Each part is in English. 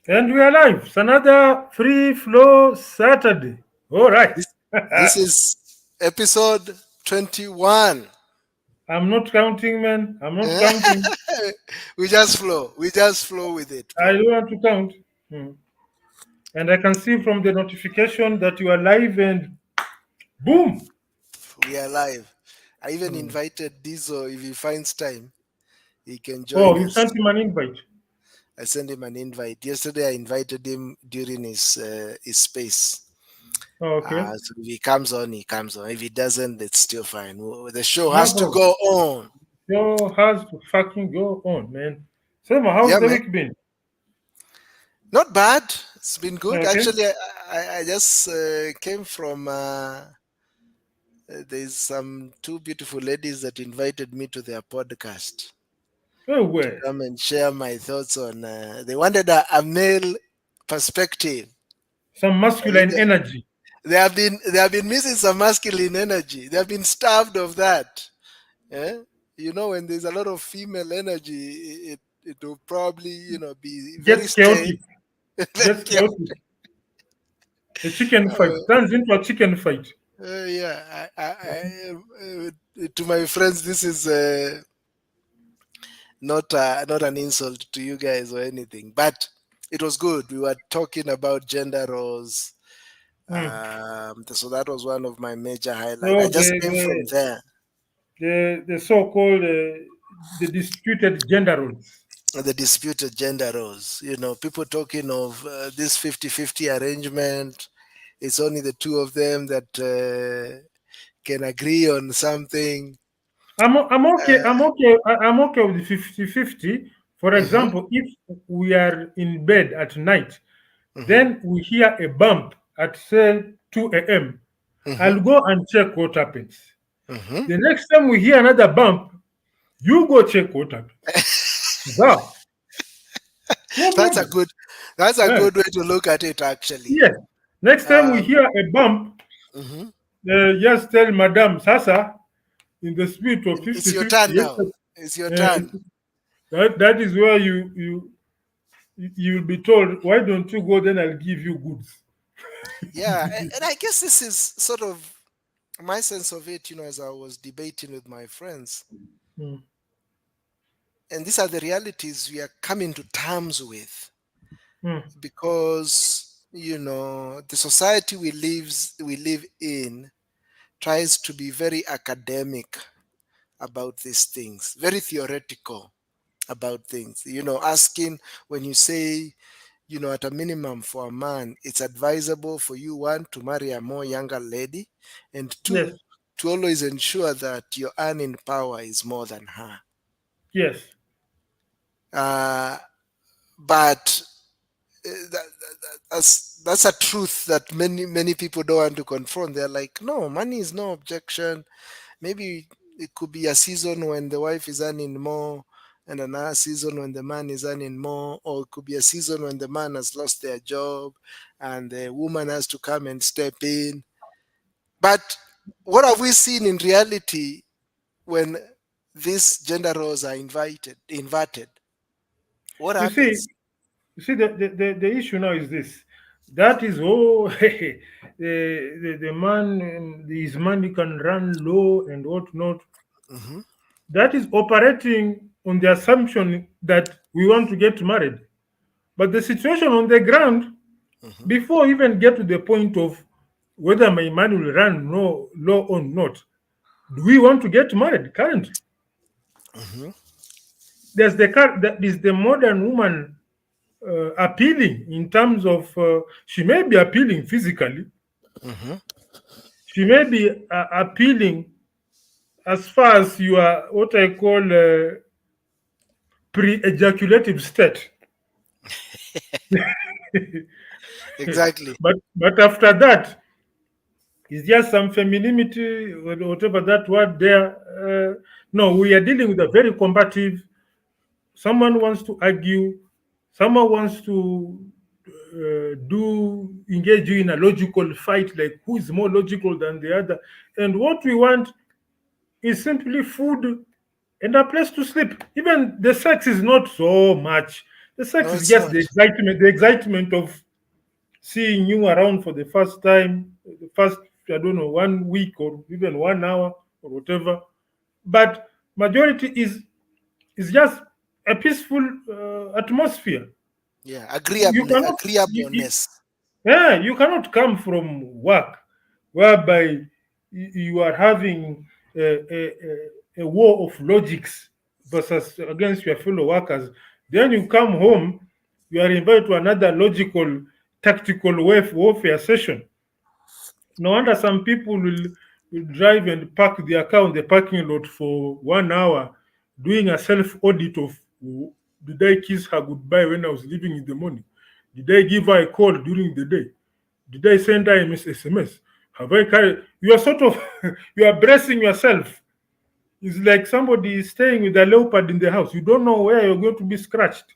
And we are live. It's another free flow Saturday. All right. This, this is episode 21. I'm not counting, man. I'm not counting. We just flow with it, I bro. don't want to count. Hmm. And I can see from the notification that you are live and boom. We are live. I even Hmm. invited Dizo. If he finds time, he can Oh, join you us. sent him an invite. I sent him an invite. Yesterday, I invited him during his space. Oh, okay. So if he comes on, he comes on. If he doesn't, it's still fine. The show No has to problem. go on. Show has to fucking go on, man. Selma, how's Yeah, the man. week been? Not bad. It's been good. Okay. Actually, I just came from. There's some two beautiful ladies that invited me to their podcast Oh, to well. come and share my thoughts on. They wanted a male perspective. Some I think masculine energy. they have been missing some masculine energy. They have been starved of that. Eh? When there's a lot of female energy, it will probably be very Gets stale. chaotic. Gets chaotic. A chicken fight. Turns into a chicken fight. Yeah, to my friends, this is not an insult to you guys or anything, but it was good. We were talking about gender roles, Hmm. so that was one of my major highlights. I So just came from there. the so-called the disputed gender roles. The disputed gender roles. People talking of this 50-50 arrangement. It's only the two of them that can agree on something. I'm okay. Uh, I'm okay with the 50-50. For mhm, example, if we are in bed at night, mhm, then we hear a bump at say 2 a.m. mhm, I'll go and check what happens. mhm. The next time we hear another bump, you go check what happens. Wow, no That's a problem. good. That's a Yeah. good way to look at it, actually. Yes. Next time we Um, hear a bump, mhm. just tell Madam Sasa in the spirit of It's your 50-50. turn Yes, now. It's your uh, turn. that is where you'll be told, why don't you go? Then I'll give you goods. Yeah, and I guess this is sort of my sense of it. As I was debating with my friends, Mm, and these are the realities we are coming to terms with, mm, because the society we live in tries to be very academic about these things, very theoretical about things. Asking, when you say, at a minimum for a man, it's advisable for you, one, to marry a more younger lady, and yes, two, to always ensure that your earning power is more than her. yes. Uh, but that's a truth that many people don't want to confront. They're like, no, money is no objection. Maybe it could be a season when the wife is earning more, and another season when the man is earning more, or it could be a season when the man has lost their job and the woman has to come and step in. But what have we seen in reality when these gender roles are inverted? What You see, happens? the issue now is this. That is the man, his money can run low and whatnot. Hmm. That is operating on the assumption that we want to get married. But the situation on the ground, Hmm. before even get to the point of whether my money will run low or not, do we want to get married currently? Hmm. That is the modern woman appealing in terms of she may be appealing physically, Hmm. she may be appealing as far as you are what I call pre-ejaculative state. Exactly. But after that, it's just some femininity, whatever that word there. No, we are dealing with a very combative. Someone wants to argue. Someone wants to do engage you in a logical fight, like who is more logical than the other. And what we want is simply food and a place to sleep. Even the sex is not so much. The sex No, is it's just not. the excitement of seeing you around for the first time, the first, I don't know, 1 week or even 1 hour or whatever. But majority is just a peaceful atmosphere. Yeah, You agreeable, cannot, agreeableness. yeah, you cannot come from work whereby you are having a war of logics versus against your fellow workers. Then you come home, you are invited to another logical, tactical warfare session. No wonder some people will drive and park their car on the parking lot for 1 hour, doing a self audit of, did I kiss her goodbye when I was leaving in the morning? Did I give her a call during the day? Did I send her a SMS? Have I carried? You are sort of you are bracing yourself. It's like somebody is staying with a leopard in the house. You don't know where you're going to be scratched,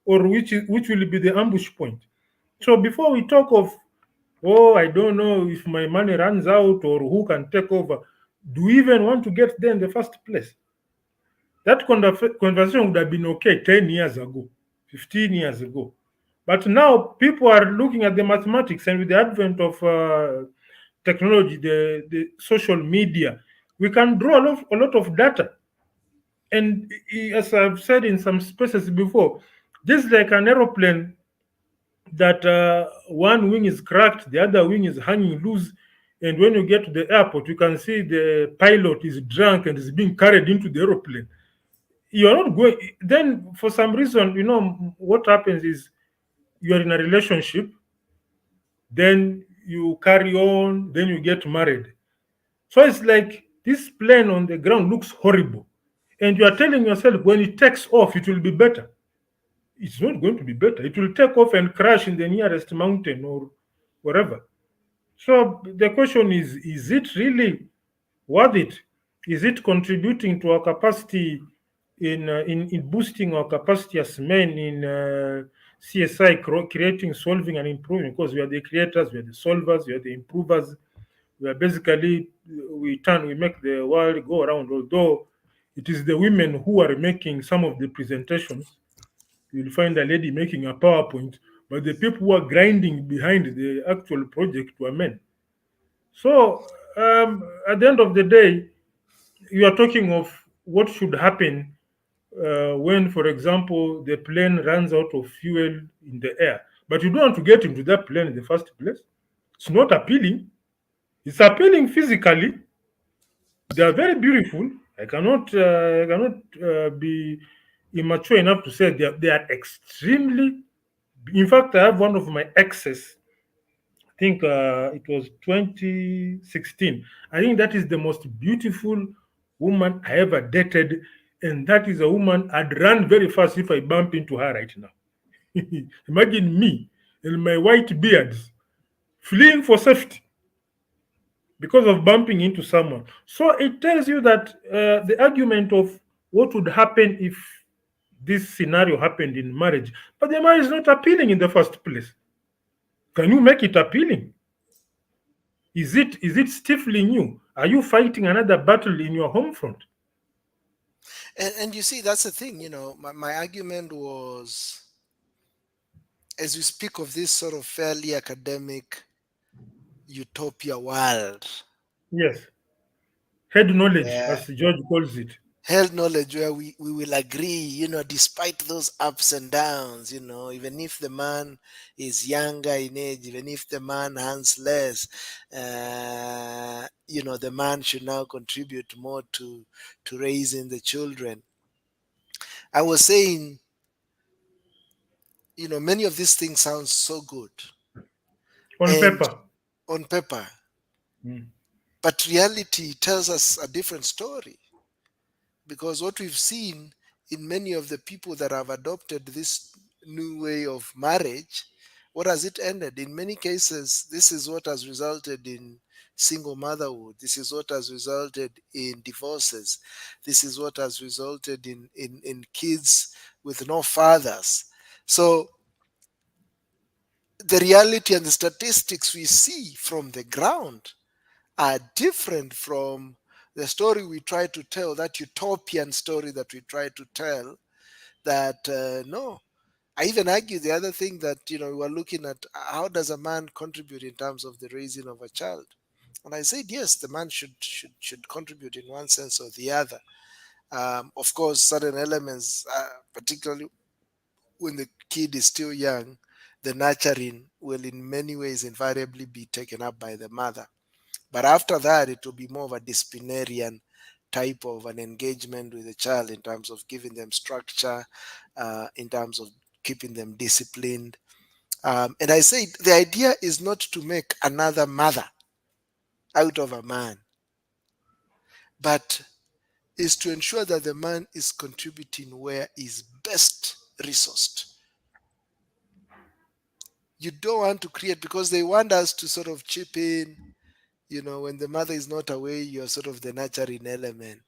or which will be the ambush point. So before we talk of, oh, I don't know if my money runs out or who can take over, do we even want to get there in the first place? That conversation would have been okay 10 years ago, 15 years ago. But now people are looking at the mathematics, and with the advent of technology, the social media, we can draw a lot of data. And as I've said in some spaces before, this is like an aeroplane that one wing is cracked, the other wing is hanging loose. And when you get to the airport, you can see the pilot is drunk and is being carried into the aeroplane. You're not going, then for some reason, what happens is you're in a relationship, then you carry on, then you get married. So it's like this plane on the ground looks horrible. And you are telling yourself when it takes off, it will be better. It's not going to be better. It will take off and crash in the nearest mountain or wherever. So the question is it really worth it? Is it contributing to our capacity in boosting our capacity as men in CSI, creating, solving, and improving? Because we are the creators, we are the solvers, we are the improvers. We are basically, we make the world go around. Although it is the women who are making some of the presentations, you'll find a lady making a PowerPoint, but the people who are grinding behind the actual project were men. So at the end of the day, you are talking of what should happen when, for example, the plane runs out of fuel in the air, but you don't want to get into that plane in the first place. It's not appealing. It's appealing physically. They are very beautiful. I cannot be immature enough to say they are extremely. In fact, I have one of my exes. I think it was 2016. I think that is the most beautiful woman I ever dated, and that is a woman I'd run very fast if I bump into her right now. Imagine me and my white beards fleeing for safety because of bumping into someone. So it tells you that the argument of what would happen if this scenario happened in marriage, but the marriage is not appealing in the first place. Can you make it appealing? Is it stifling you? Are you fighting another battle in your home front? And you see, that's the thing, my argument was, as we speak of this sort of fairly academic utopia world, Yes. Head knowledge, where as George calls it. held knowledge, where we will agree, despite those ups and downs, even if the man is younger in age, even if the man earns less, the man should now contribute more to raising the children. I was saying, many of these things sound so good On and paper. on paper, Mm. but reality tells us a different story, because what we've seen in many of the people that have adopted this new way of marriage, what has it ended? In many cases, this is what has resulted in single motherhood. This is what has resulted in divorces. This is what has resulted in kids with no fathers. So the reality and the statistics we see from the ground are different from the story we try to tell, that utopian story that we try to tell, that no, I even argue the other thing that, we were looking at, how does a man contribute in terms of the raising of a child? And I said, yes, the man should contribute in one sense or the other. Of course, certain elements, particularly when the kid is still young, the nurturing will in many ways invariably be taken up by the mother. But after that, it will be more of a disciplinarian type of an engagement with the child in terms of giving them structure, in terms of keeping them disciplined. And I say the idea is not to make another mother out of a man, but is to ensure that the man is contributing where is best resourced. You don't want to create, because they want us to sort of chip in, when the mother is not away, you're sort of the nurturing element.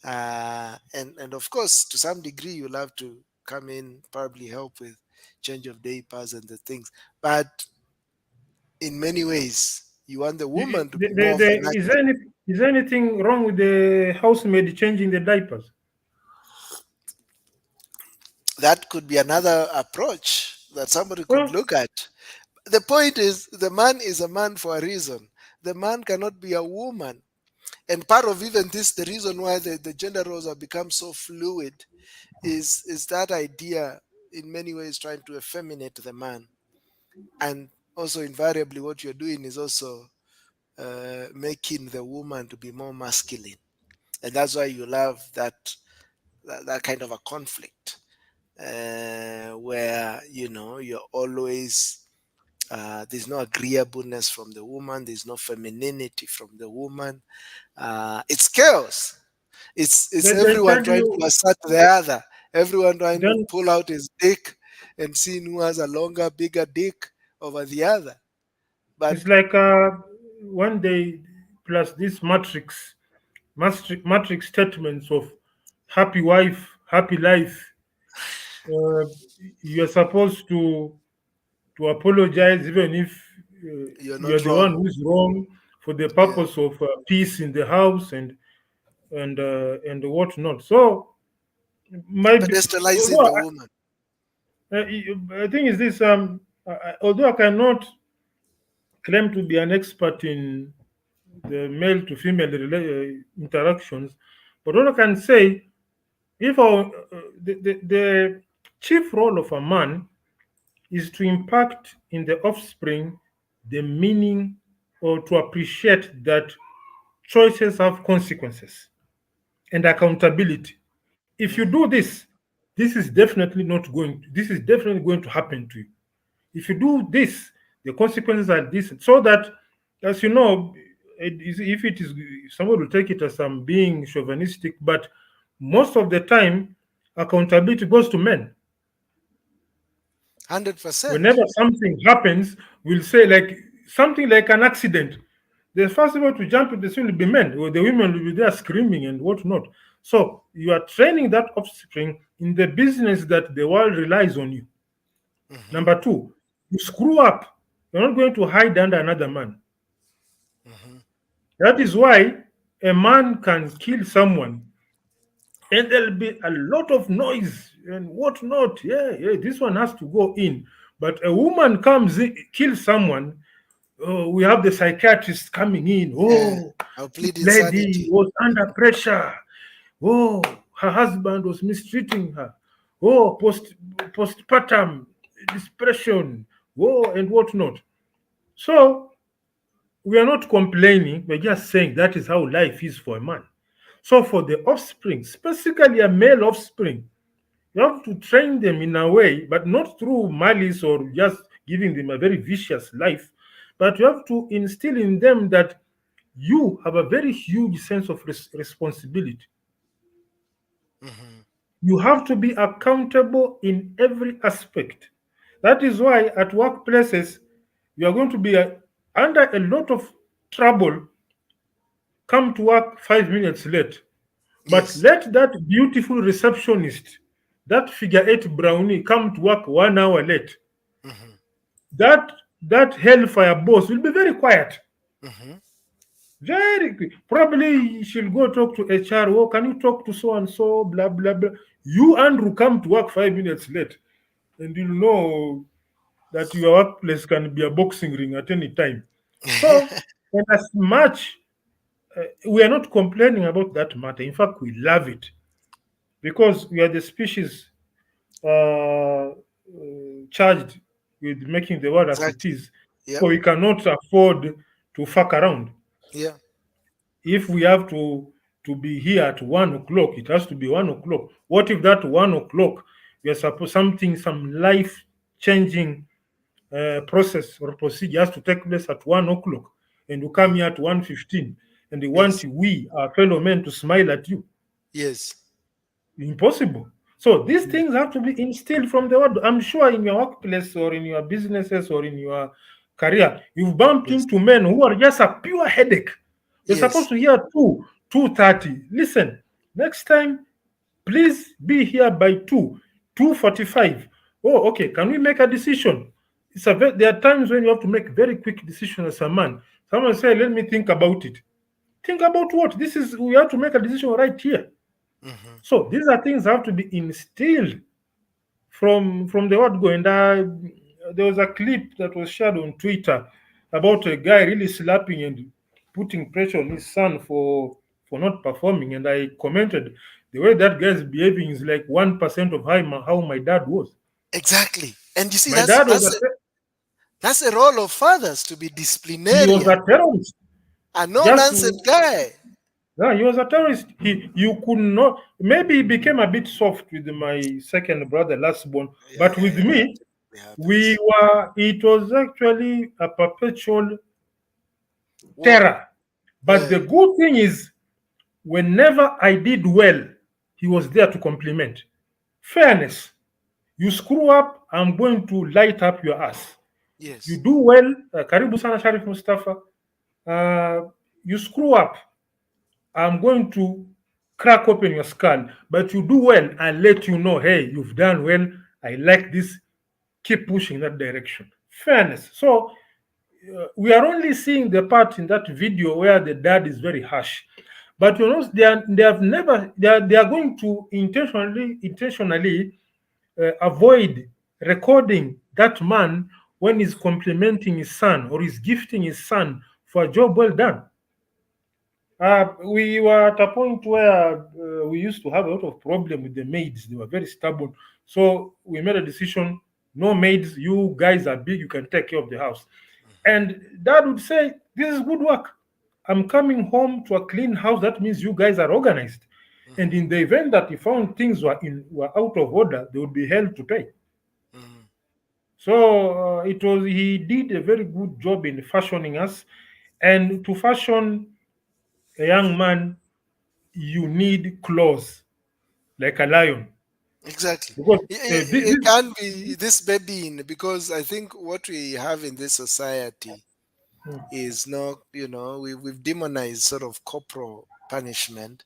And of course, to some degree, you'll have to come in, probably help with change of diapers and the things. But in many ways, you want the woman to be more of the Is nurturing. there is there anything wrong with the housemaid changing the diapers? That could be another approach that somebody could Well, look at. The point is, the man is a man for a reason. The man cannot be a woman. And part of even this, the reason why the gender roles have become so fluid, is that idea in many ways trying to effeminate the man. And also invariably what you're doing is also making the woman to be more masculine. And that's why you love that kind of a conflict, where you're always, there's no agreeableness from the woman, there's no femininity from the woman. It's chaos. It's they everyone tell trying you, to assert the other, everyone trying to then pull out his dick and seeing who has a longer, bigger dick over the other. But it's like one day plus this matrix statements of happy wife, happy life. Uh, you're supposed to apologize even if you're you're not the one wrong. who's wrong, for the Yeah. purpose of peace in the house and whatnot. So maybe Pedestalizing although the woman. I think is this although I cannot claim to be an expert in the male to female interactions, but what I can say, if the chief role of a man is to impact in the offspring the meaning, or to appreciate that choices have consequences and accountability. If you do Mhm. this, this is definitely going to happen to you. If you do this, the consequences are this. So that, as you know, if it is, somebody will take it as I'm being chauvinistic, but most of the time, accountability goes to men. 100%. Whenever something happens, we'll say, like something like an accident, the first people to jump in the sea will be men, or the women will be there screaming and whatnot. So you are training that offspring in the business that the world relies on you. Mhm. Number two, you screw up, you're not going to hide under another man. Mhm. That is why a man can kill someone and there'll be a lot of noise and whatnot. Yeah, yeah, this one has to go in. But a woman comes in, kills someone. Oh, we have the psychiatrist coming in. Yeah. Oh, I'll this plead lady insanity. was under pressure. Oh, her husband was mistreating her. Oh, postpartum depression. Oh, and whatnot. So we are not complaining. We're just saying that is how life is for a man. So for the offspring, specifically a male offspring, you have to train them in a way, but not through malice or just giving them a very vicious life. But you have to instill in them that you have a very huge sense of responsibility. Mhm. You have to be accountable in every aspect. That is why at workplaces, you are going to be under a lot of trouble. Come to work 5 minutes late. But Yes. let that beautiful receptionist, that figure eight brownie, come to work 1 hour late. Mhm. That hellfire boss will be very quiet. Mhm. Very quick. Probably she'll go talk to HR. Oh, can you talk to so and so? Blah blah blah. You, Andrew, come to work 5 minutes late. and you'll know that your workplace can be a boxing ring at any time. So, and as much we are not complaining about that matter. In fact, we love it because we are the species charged with making the world as it Exactly. is. Yep. So we cannot afford to fuck around. Yeah. If we have to be here at 1 o'clock, it has to be 1 o'clock. What if that 1 o'clock we are supposed something, some life changing process or procedure has to take place at 1 o'clock, and you come here at 1:15, and they want Yes. we, our fellow men, to smile at you? Yes. Impossible. So these Mm. things have to be instilled from the world. I'm sure in your workplace or in your businesses or in your career, you've bumped Yes. into men who are just a pure headache. You're supposed Yes. to hear 2:30. Listen, next time, please be here by 2:45. Oh, okay. Can we make a decision? There are times when you have to make very quick decisions as a man. Someone say, "Let me think about it." Think about what? This is we have to make a decision right here. Hmm. So these are things that have to be instilled from the word go. And there was a clip that was shared on Twitter about a guy really slapping and putting pressure on his son for not performing. And I commented, the way that guy is behaving is like 1% of how my dad was. Exactly. And you see, My dad was that's a role of fathers to be he was disciplinarian, a terrorist. a no Just nonsense guy. Yeah, he was a terrorist. You could not. Maybe he became a bit soft with my second brother, last born, Yeah, but yeah, with yeah. me, It we happens. were. It was actually a perpetual War. terror. But Yeah. the good thing is, whenever I did well, he was there to compliment. Fairness. You screw up, I'm going to light up your ass. You Yes. do well, Karibu Sana Sharif Mustafa. Uh, you screw up, I'm going to crack open your skull, but you do well and let you know, hey, you've done well. I like this. Keep pushing that direction. Fairness. So we are only seeing the part in that video where the dad is very harsh. But they have never they are going to intentionally avoid recording that man when he's complimenting his son or he's gifting his son for a job well done. We were at a point where we used to have a lot of problem with the maids. They were very stubborn. So we made a decision: no maids. You guys are big. You can take care of the house. And Dad would say, "This is good work. I'm coming home to a clean house. That means you guys are organized." And Hmm. in the event that he found things were out of order, they would be held to pay. Hmm. So he did a very good job in fashioning us, and to fashion a young man you need claws like a lion Exactly. because It can't be this baby because I think what we have in this society is not, we've demonized sort of corporal punishment.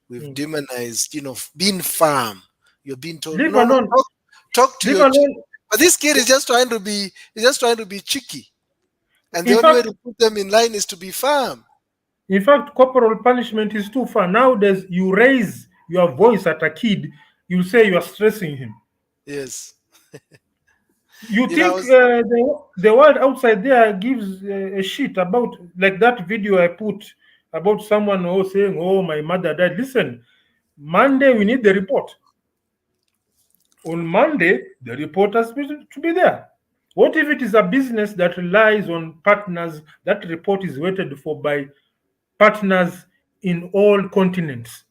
We've mm, demonized, being firm. You're being told, leave no, no, alone, talk to leave your child. alone. But this kid is just trying to be, he's just trying to be cheeky. And the In only way fact, to put them in line is to be firm. corporal punishment is too far. Nowadays, you raise your voice at a kid, you say you are stressing him. Yes. You I think was, the world outside there gives a shit about like that video I put about someone saying, "Oh, my mother died." Listen, Monday we need the report. On Monday, the report has to be there. What if it is a business that relies on partners? That report is waited for by partners in all continents.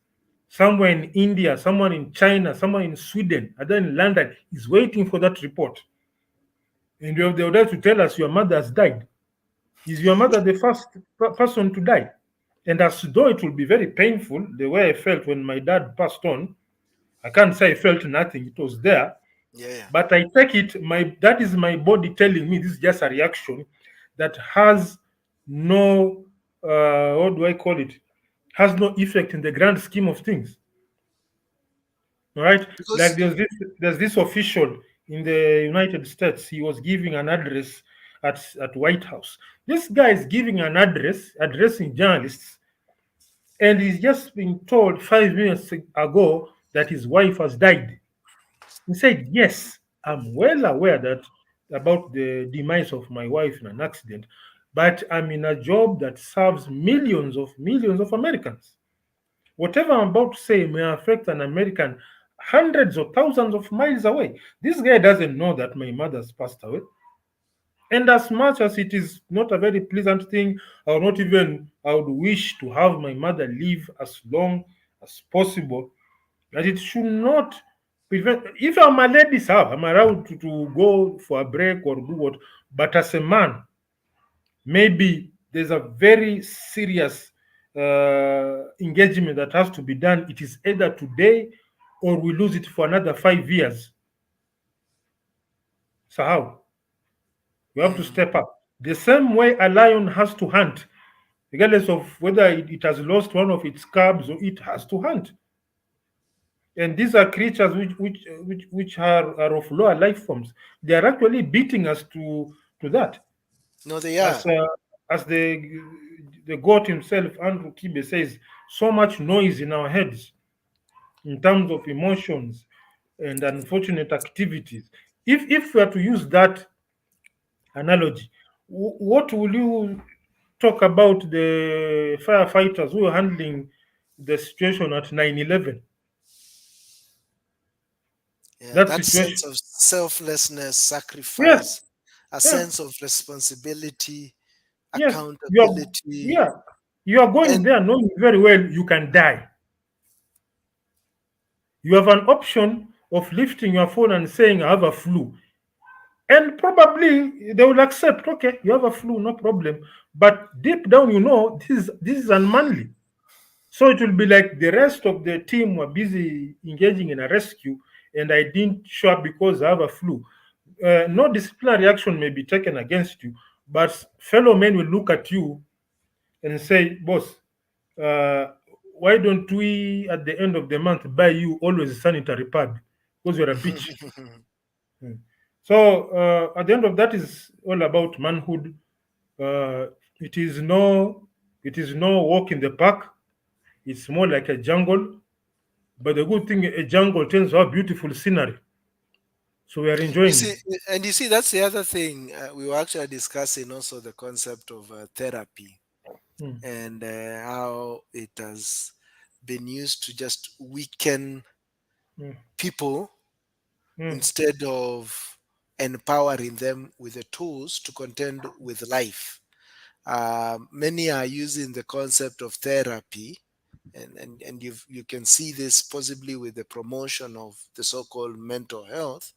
Somewhere in India, someone in China, someone in Sweden, and then in London is waiting for that report. And you have the audacity to tell us your mother has died. Is your mother the first person to die? And as though it will be very painful, the way I felt when my dad passed on, I can't say I felt nothing, it was there. yeah, yeah. But I take it, that is my body telling me this is just a reaction that has no, what do I call it? Has no effect in the grand scheme of things. All right. Like Because, there's this official in the United States. He was giving an address at White House. This guy is giving an address, addressing journalists, and he's just been told 5 minutes ago that his wife has died. He said yes. I'm well aware that about the demise of my wife in an accident, but I'm in a job that serves millions of Americans. Whatever I'm about to say may affect an American hundreds or thousands of miles away. This guy doesn't know that my mother's passed away. And as much as it is not a very pleasant thing, I would wish to have my mother live as long as possible, that it should not prevent. If I'm a lady, sir, I'm allowed to go for a break or do what. But as a man, maybe there's a very serious engagement that has to be done. It is either today or we lose it for another 5 years. So how? We have to Mm. step up. The same way a lion has to hunt, regardless of whether it has lost one of its cubs or it has to hunt. And these are creatures which are of lower life forms. They are actually beating us to that. No, they As are. the God himself, Andrew Kibe, says, so much noise in our heads in terms of emotions and unfortunate activities. If we are to use that analogy, what will you talk about the firefighters who are handling the situation at 9/11? Yeah, That that sense situation. of selflessness, Yes, sacrifice, a yeah, sense of responsibility, yes. You are, accountability, yeah, you are going and there knowing very well you can die. You have an option of lifting your phone and saying, I have a flu. And probably they will accept, okay, you have a flu, no problem. But deep down, this is unmanly. So it will be like the rest of the team were busy engaging in a rescue, and I didn't show up because I have a flu. No disciplinary action may be taken against you, but fellow men will look at you and say, boss, uh, why don't we at the end of the month buy you always a sanitary pad because you're a bitch. Mm. So at the end of that is all about manhood. Uh, it is no, it is no walk in the park. It's more like a jungle. But the good thing, a jungle tends to have beautiful scenery, so we are you enjoying see, it. and you see, that's the other thing. We were actually discussing also the concept of therapy Mm, and how it has been used to just weaken mm, people mm. instead of empowering them with the tools to contend with life. Many are using the concept of therapy, and you can see this possibly with the promotion of the so-called mental health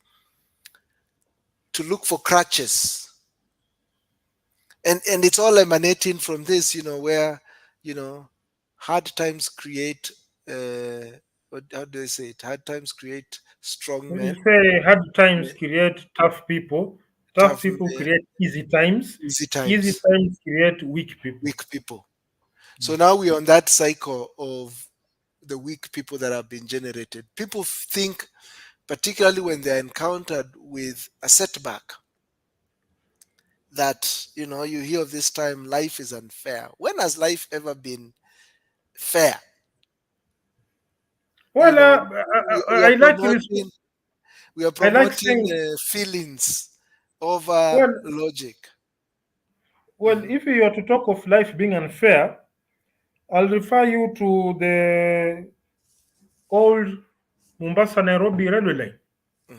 to look for crutches, and it's all emanating from this, where you know hard times create how do they say it? Hard times create strong You men, say hard yeah, times create tough people. Tough tough people men, create easy times. easy Easy times, times create weak people. weak people. So now we're on that cycle of the weak people that have been generated. People think, particularly when they're encountered with a setback, that you hear of this time life is unfair. When has life ever been fair? you Well, know we are I like this. promoting we are I like promoting saying, feelings over well, logic. well, Hmm. if you are to talk of life being unfair, I'll refer you to the old Mombasa Nairobi railway line. Hmm.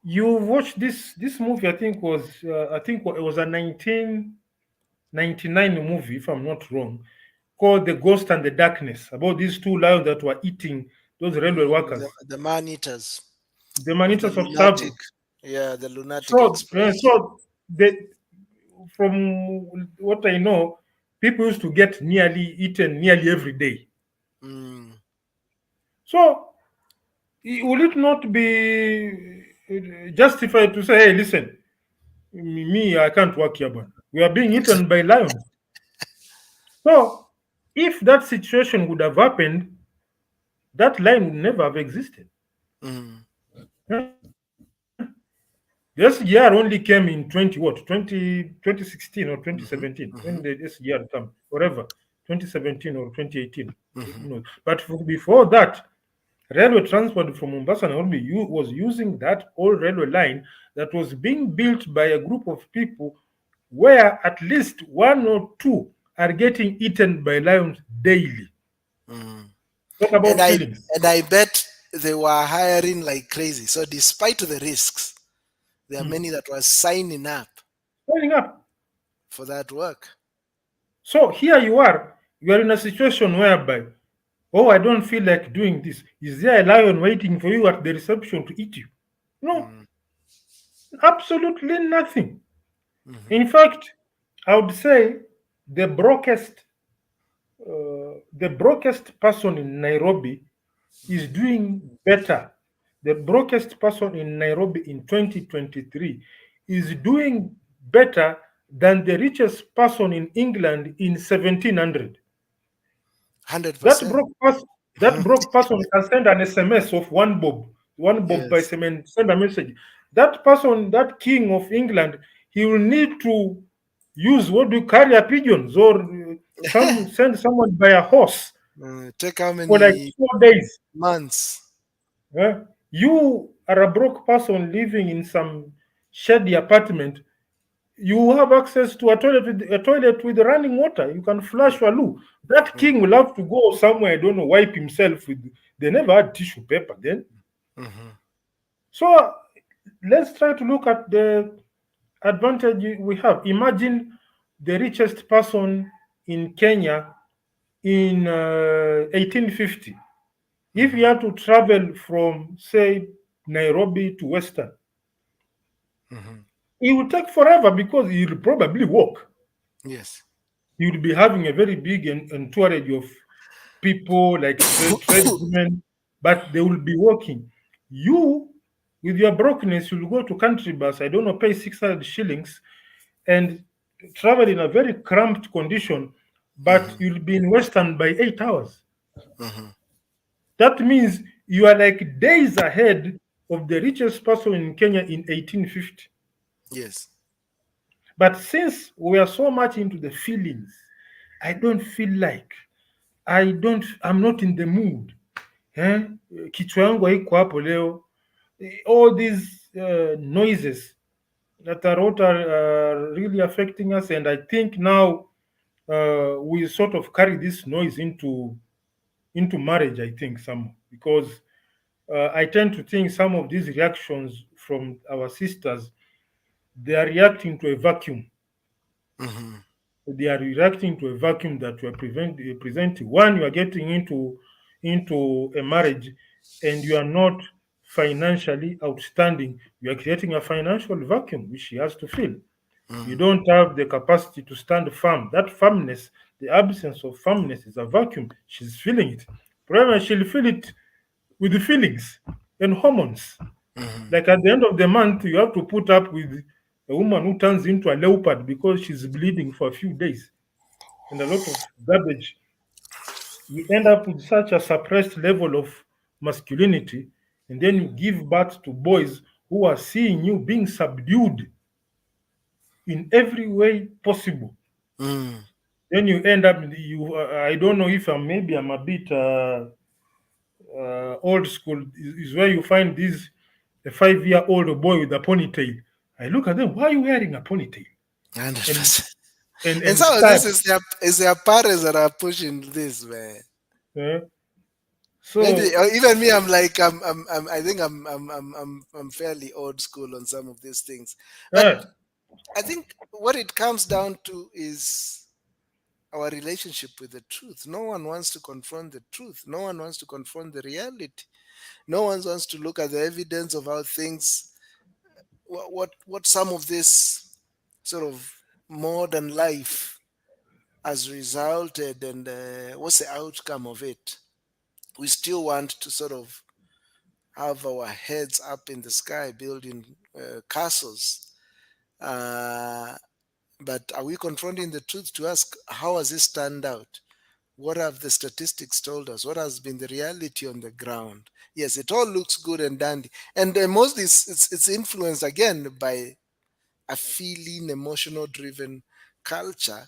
You watched this movie? I think it was a 1999 movie, if I'm not wrong, called The Ghost and the Darkness, about these two lions that were eating those railway The, workers, the man eaters the of the manitas of lunatic, Tsavo. yeah, the lunatic So express. from what I know, people used to get nearly eaten nearly every day. Mm. So will it not be justified to say, hey, listen, me, I can't work here, but we are being eaten by lions. So if that situation would have happened, that line would never have existed. Mm. Yeah. The SGR only came in 2016 or Hmm. 2017 when Hmm. the SGR come, whatever, 2017 or 2018. Hmm. But before that, Railway transport from Mombasa Nairobi was using that old railway line that was being built by a group of people where at least one or two are getting eaten by lions daily. Mm. Talk And about I feelings. and I bet they were hiring like crazy. So despite the risks, there are Hmm. many that were signing up Standing up. for that work. So here you are in a situation whereby, oh, I don't feel like doing this. Is there a lion waiting for you at the reception to eat you? No, Mm. absolutely nothing. Mhm. In fact, I would say the the brokest person in Nairobi is doing better. The brokest person in Nairobi in 2023 is doing better than the richest person in England in 1700. That 100%. broke person, that broke person can send an SMS of one bob by Yes. cement, send a message. That person, that king of England, he will need to use what do you carrier pigeons or some send someone by a horse Take how for like many 4 days. months? Eh? You are a broke person living in some shady apartment. You have access to a toilet with running water. You can flush your loo. That Mm. king will have to go somewhere, I don't know, wipe himself with. They never had tissue paper then. Mhm. So let's try to look at the advantage we have. Imagine the richest person in Kenya in 1850. If he Mhm. had to travel from, say, Nairobi to Western, Mhm. it would take forever because he'll probably walk. Yes. He would be having a very big entourage of people like tradesmen, but they will be walking. You, with your brokenness, you'll go to country bus, I don't know, pay 600 shillings and travel in a very cramped condition, but Mhm. you'll be in Western by 8 hours. Mhm. That means you are like days ahead of the richest person in Kenya in 1850. Yes. But since we are so much into the feelings, I don't feel like I'm not in the mood. Eh? Kichwa yangu haiko hapo leo. All these noises that are what are really affecting us, and I think now we sort of carry this noise into marriage. I think some because I tend to think some of these reactions from our sisters, they are reacting to a vacuum. Mhm. They are reacting to a vacuum that we are presenting. One, you are getting into a marriage, and you are not financially outstanding. You are creating a financial vacuum which she has to fill. You Mhm. don't have the capacity to stand firm. That firmness, the absence of firmness, is a vacuum. She's feeling it. Probably she'll feel it with the feelings and hormones. Mhm. Like at the end of the month, you have to put up with a woman who turns into a leopard because she's bleeding for a few days and a lot of garbage. You end up with such a suppressed level of masculinity, and then you give birth to boys who are seeing you being subdued in every way possible. Mm. Then you end up you. I don't know if I'm a bit old school. Is where you find these a 5-year-old boy with a ponytail. I look at them. Why are you wearing a ponytail? And 100%. And and some of start. this is their parents that are pushing this, man. Uh, Maybe so or even me, I'm like I think I'm fairly old school on some of these things. But uh, I think what it comes down to is our relationship with the truth. No one wants to confront the truth. No one wants to confront the reality. No one wants to look at the evidence of how things, what some of this sort of modern life has resulted, and what's the outcome of it. We still want to sort of have our heads up in the sky building castles. Uh, but are we confronting the truth to ask how has this turned out? What have the statistics told us? What has been the reality on the ground? Yes, it all looks good and dandy, and mostly it's influenced again by a feeling, emotional driven culture,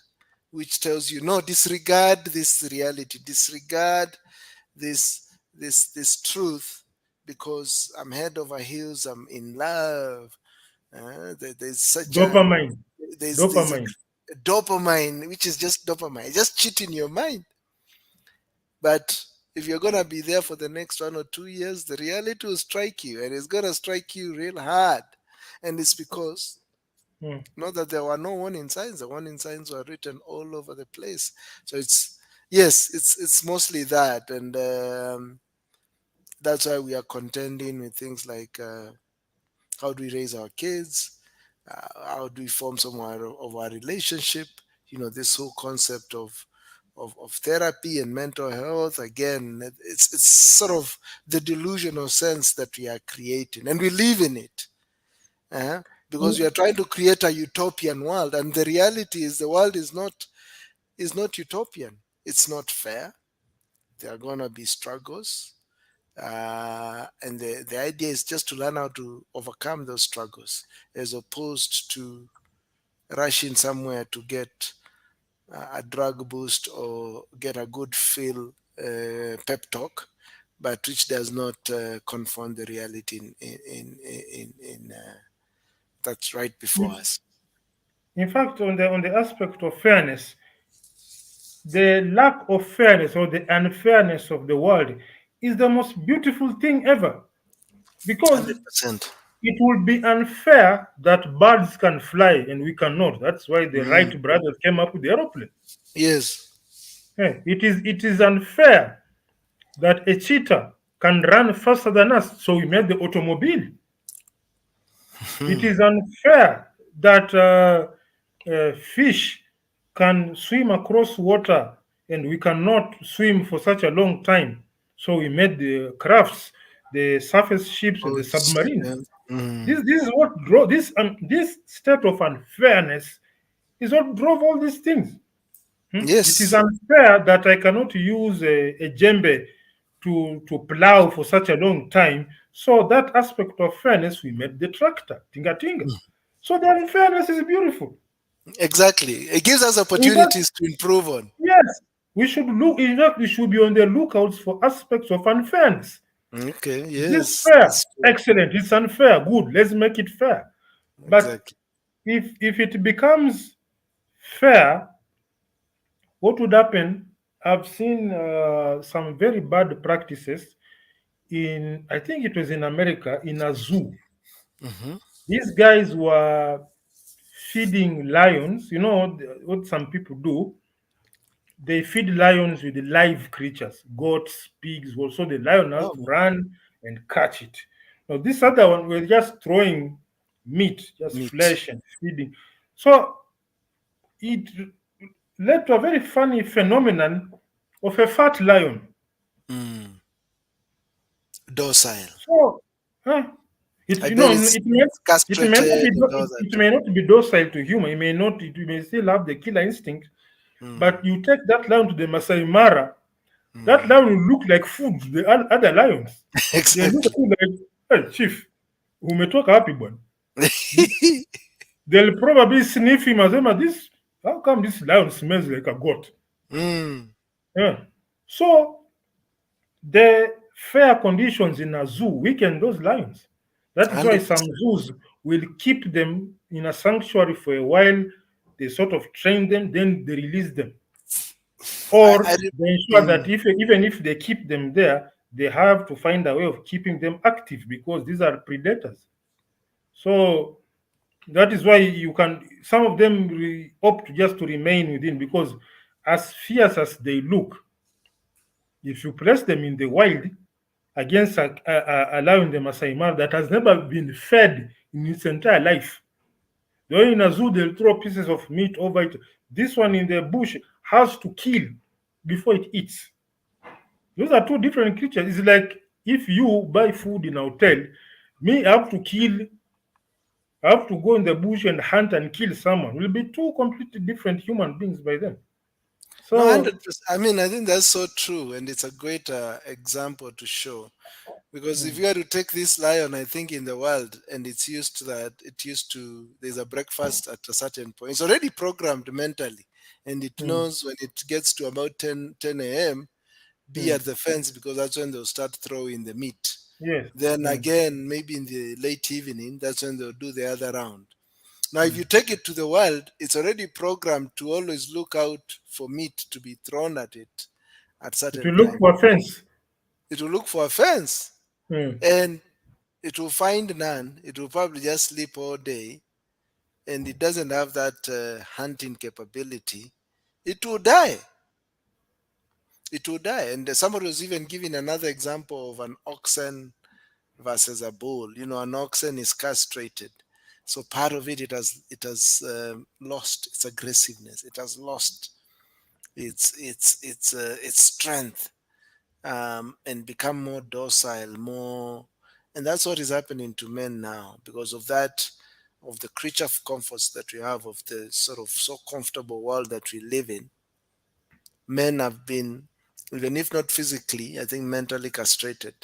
which tells you no, disregard this reality, disregard this this truth because I'm head over heels. I'm in love. There's such a Dopamine. there's Dopamine. a dopamine, which is just dopamine, just cheating your mind. But if you're gonna be there for the next 1 or 2 years, the reality will strike you, and it's gonna strike you real hard. And it's because Mm. not that there were no warning signs. The warning signs were written all over the place. So it's yes, it's mostly that, and that's why we are contending with things like how do we raise our kids, how do we form some of our relationship. This whole concept of therapy and mental health. Again, it's sort of the delusional sense that we are creating, and we live in it. Because we are trying to create a utopian world, and the reality is the world is not utopian. It's not fair. There are gonna be struggles, and the idea is just to learn how to overcome those struggles, as opposed to rushing somewhere to get a drug boost or get a good feel pep talk, but which does not confront the reality in that's right before us. In fact, on the aspect of fairness, the lack of fairness or the unfairness of the world is the most beautiful thing ever, because 100%. it would be unfair that birds can fly and we cannot. That's why the Mm. Wright brothers came up with the aeroplane. Yes. It is unfair that a cheetah can run faster than us, so we made the automobile. It Hmm. is unfair that fish can swim across water and we cannot swim for such a long time. So we made the crafts, the surface ships, and the Boats, submarines. yeah. Mm. This is what drove this state of unfairness is what drove all these things. It is Yes. unfair that I cannot use a djembe to plow for such a long time. So that aspect of fairness, we made the tractor, tinga tinga. So the unfairness is beautiful. Exactly. It gives us In fact, opportunities to improve on. yes, we should look. In fact, we should be on the lookouts for aspects of unfairness. Okay. Is this Yes. fair? That's true. Excellent. It's unfair. Good. Let's make it fair. But Exactly. if it becomes fair, what would happen? I've seen some very bad practices in, I think it was in America, in a zoo. Hmm. These guys were feeding lions. You know what some people do? They feed lions with the live creatures, goats, pigs. Also, the lion has to Oh, run and catch it. Now, this other one were just throwing meat, just meat. flesh and feeding. So it led to a very funny phenomenon of a fat lion. Mm. Docile. So, huh, I bet it's it may not castrated be and all that. it may not be docile to human. It may still have the killer instinct. But Mm. you take that lion to the Masai Mara, that Mm. lion will look like food to the other lions. They look at Exactly. you like, hey, chief, umetoka wapi bwana? They'll probably sniff him and say, "Ma, this, how come this lion smells like a goat?" Mm. Yeah. So the fair conditions in a zoo weaken those lions. That is why some 100%. zoos will keep them in a sanctuary for a while. They sort of train them, then they release them. I Or they ensure mm. that even if they keep them there, they have to find a way of keeping them active because these are predators. So that is why you can, some of them opt just to remain within, because as fierce as they look, if you place them in the wild against a lion, the Masai Mara, that has never been fed in its entire life. The one in a zoo, they'll throw pieces of meat over it. This one in the bush has to kill before it eats. Those are two different creatures. It's like if you buy food in a hotel, me, I have to go in the bush and hunt and kill someone. We'll be two completely different human beings by then. No, So, 100%. I mean, I think that's so true, and it's a great example to show. Because if mm, you were to take this lion, I think in the wild, and there's a breakfast at a certain point. It's already programmed mentally, and it mm, knows when it gets to about 10 a.m. be at the fence, because that's when they'll start throwing the meat. Yes. Then again, maybe in the late evening, that's when they'll do the other round. Now, if you take it to the world, it's already programmed to always look out for meat to be thrown at it at It certain will look time. for fence. It will look for a fence, Mm. and it will find none. It will probably just sleep all day, and it doesn't have that hunting capability. It will die. It will die. And somebody was even giving another example of an oxen versus a bull. An oxen is castrated, so part of it has lost its aggressiveness. It has lost its strength, and become more docile, more. And that's what is happening to men now because of that, of the creature of comforts that we have, of the sort of so comfortable world that we live in. Men have been, even if not physically, I think mentally castrated.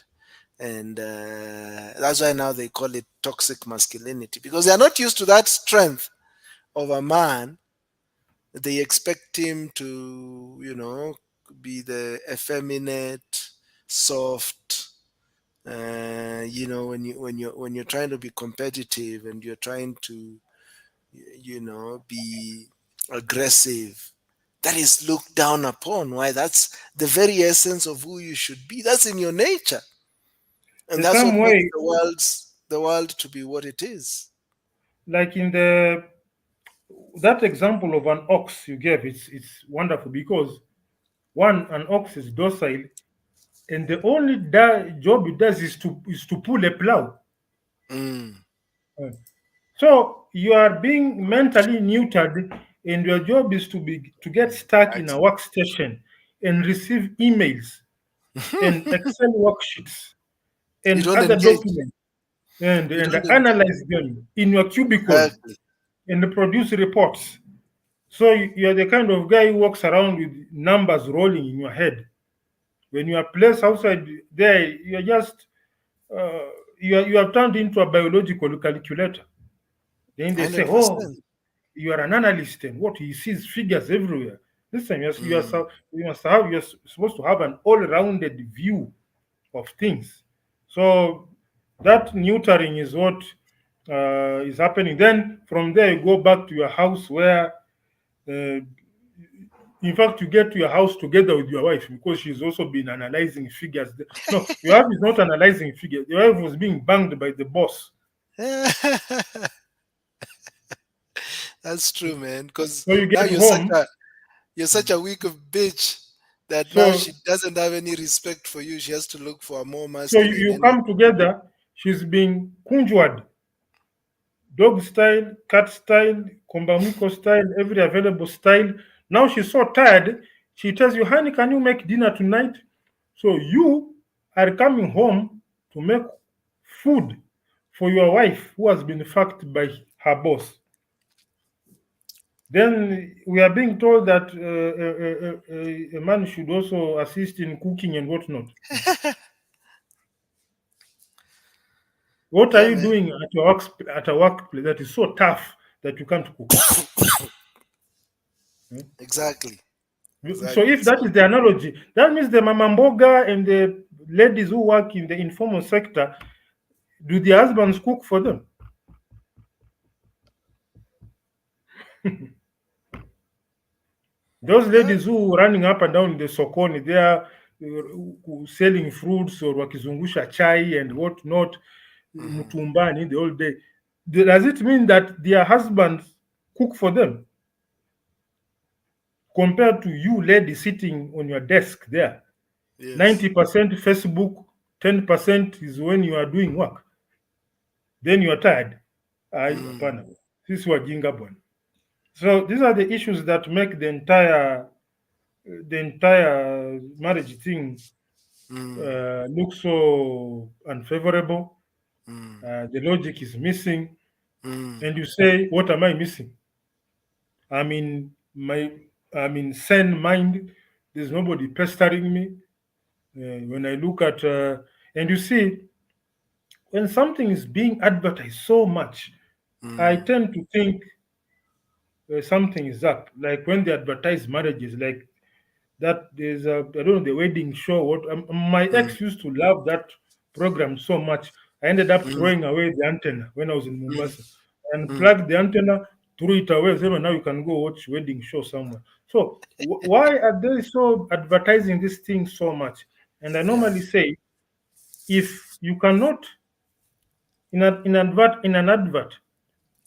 And that's why now they call it toxic masculinity, because they are not used to that strength of a man. They expect him to, be the effeminate, soft. When you're trying to be competitive and you're trying to, be aggressive, that is looked down upon. Why? That's the very essence of who you should be. That's in your nature, and The that's what same makes way, the world to be what it is. like in the that example of an ox you gave, it's wonderful because an ox is docile, and the only job it does is to pull a plow. Mm, Uh, So you are being mentally neutered, and your job is to get stuck in a exactly. workstation and receive emails and Excel worksheets You and don't other engage. documents and You and don't engage. analyze them in your cubicle Exactly. and produce reports. So you're the kind of guy who walks around with numbers rolling in your head. When you are placed outside there, you're just uh, you are turned into a biological calculator. Then they say, "Oh, 100%. you are an analyst, and what he sees figures everywhere." Listen, Mm, you're supposed to have an all-rounded view of things. So that neutering is what is happening. Then from there you go back to your house where, uh, in fact, you get to your house together with your wife because she's also been analyzing figures. No, your wife is not analyzing figures. Your wife was being banged by the boss. that's true, man. Because So you now get home. you're such a weak of bitch that now So she doesn't have any respect for you. She has to look for a more so masculine you energy. come together. She's being kunjwad, dog style, cat style, kombamiko style, every available style. Now she's so tired. She tells you, "Honey, can you make dinner tonight?" So you are coming home to make food for your wife who has been fucked by her boss. Then we are being told that a man should also assist in cooking and whatnot. What are Yeah, you man. doing at a workplace that is so tough that you can't cook? Hmm? Exactly. So Exactly. if that is the analogy, that means the mamamboga and the ladies who work in the informal sector, do the husbands cook for them? Those Yeah. ladies who running up and down the sokoni, they are selling fruits or wakizungusha chai and whatnot, Mhm. mtumbani the whole day. Does it mean that their husbands cook for them compared to you, lady, sitting on your desk there? Yes. 90% Facebook, 10% is when you are doing work. Then you are tired. Ai, Mm, hapana. Sisi wajinga bwana. So these are the issues that make the entire marriage thing mm, look so unfavorable. mm, The logic is missing, mm, and you say, "What am I missing? I'm in my I'm in sane mind. There's nobody pestering me." When I look at and you see when something is being advertised so much, I mm, tend to think something is up. Like when they advertise marriages, like that there's a, I don't know, the wedding show. What my mm, ex used to love that program so much. I ended up mm, throwing away the antenna when I was in mm, Mombasa, and mm. plugged the antenna, threw it away. So now you can go watch wedding show somewhere. So why are they so advertising this thing so much? And I Yeah. normally say, if you cannot in an advert,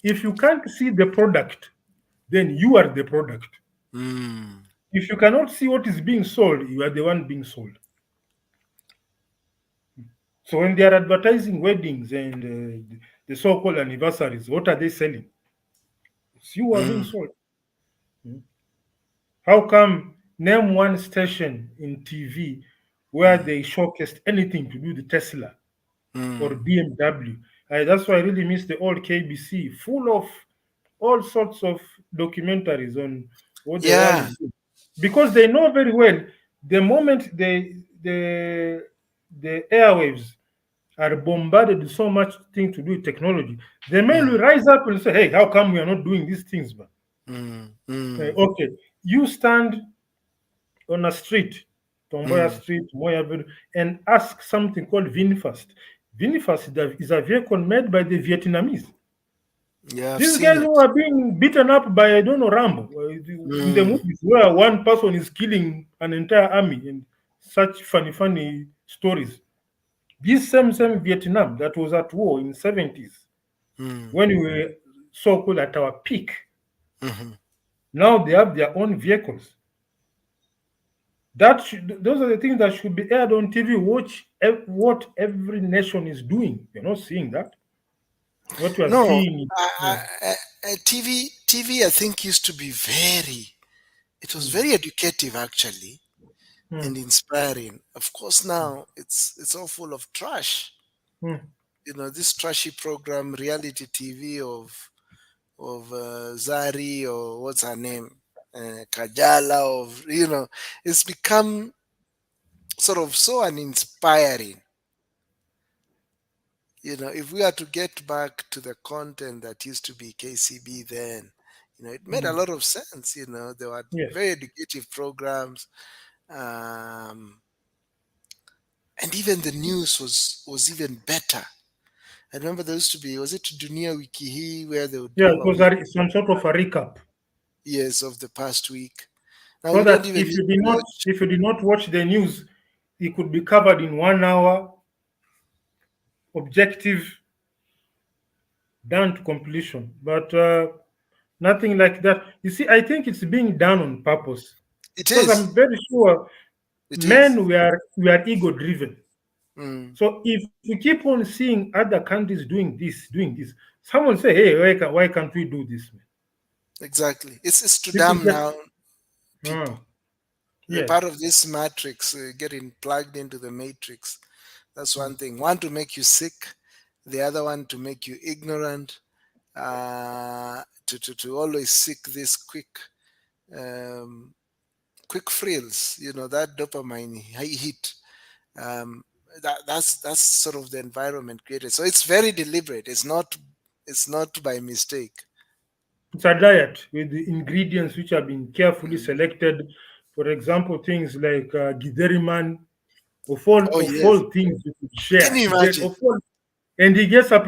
if you can't see the product, then you are the product. Mm, If you cannot see what is being sold, you are the one being sold. So when they are advertising weddings and the so-called anniversaries, what are they selling? It's you are being mm, sold. Mm. How come name one station in TV where mm, they showcased anything to do with Tesla or mm. BMW? That's why I really miss the old KBC, full of all sorts of documentaries on what the world Yeah. is doing. Because they know very well the moment the airwaves are bombarded with so much thing to do with technology, they may Mm, rise up and say, "Hey, how come we are not doing these things?" But mm, mm, okay, you stand on a street, Tomboya mm. Street, Moya Avenue, and ask something called VinFast. VinFast is a vehicle made by the Vietnamese. Yeah, I've These seen guys who it. are being beaten up by, I don't know, Rambo, in the Mm, movies where one person is killing an entire army and such funny, funny stories. This same Vietnam that was at war in 70s, mm, when we were so-called at our peak, mhm. now they have their own vehicles. Those are the things that should be aired on TV. Watch what every nation is doing. You're not seeing that. What you are No, seeing, yeah. TV, I think used to be very. It was Mm, very educative actually mm, and inspiring. Of course, now it's all full of trash. mm, This trashy program, reality TV of Zari or what's her name, Kajala of it's become sort of so uninspiring. If we are to get back to the content that used to be KCB then, it made a mm. lot of sense. There were Yes. very educative programs, um, and even the news was even better. I remember there used to be, was it Dunia Wiki Hii, where they would Yeah, do it a was week, some sort of a recap. years of the past week. Now So we don't that even need to watch. if you did not watch the news, it could be covered in 1 hour, objective, down to completion. But nothing like that. You see, I think it's being done on purpose It because is. I'm very sure It is. men we are ego driven. Mm, So if we keep on seeing other countries doing this, someone say, "Hey, why can't we do this?" Man? exactly. It's to People damn get, now ah, people. They're yes, part of this matrix, getting plugged into the matrix. That's mm, one thing. One to make you sick, the other one to make you ignorant, to always seek this um, quick frills. That dopamine hit. Um, that's sort of the environment created. So it's very deliberate. It's not by mistake. it's a diet with the ingredients which have been carefully Mm. selected. For example, things like Gideriman, Oh of yes. all things you could Can share. you imagine? And he got a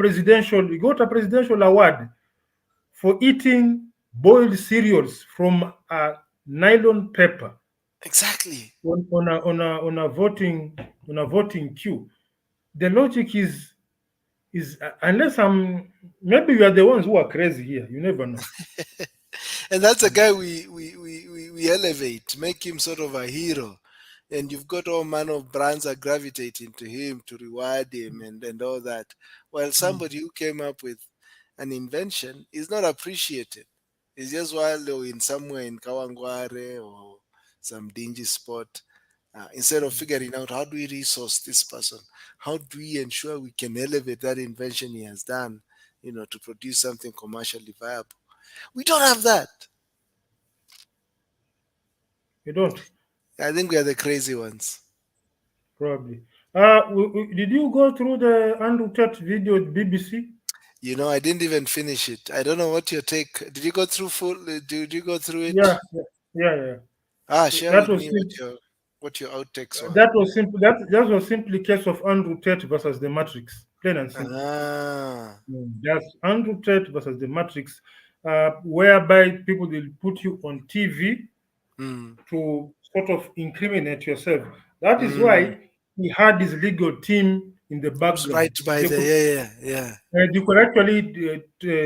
presidential award for eating boiled cereals from a nylon paper Exactly. on a voting queue. The logic is unless I'm maybe you are the ones who are crazy here. You never know. And that's a guy we elevate, make him sort of a hero. And you've got all manner of brands are gravitating to him to reward him and all that. While Mm. somebody who came up with an invention is not appreciated. It's just while they're in somewhere in Kawangware or some dingy spot. Instead of figuring out how do we resource this person, how do we ensure we can elevate that invention he has done, to produce something commercially viable. We don't have that. You don't I think we are the crazy ones. probably. Did you go through the Andrew Tate video with BBC? I didn't even finish it. I don't know what your take. Did you go through full? Did you go through it? Yeah, yeah, yeah, yeah. Share That with was me what your outtakes were. that was simply case of Andrew Tate versus the Matrix, plain and simple. Ah. That's Andrew Tate versus the Matrix, whereby people will put you on TV Mm. to sort of incriminate yourself. That is Mm. why he had his legal team in the background. Right by the yeah. You could actually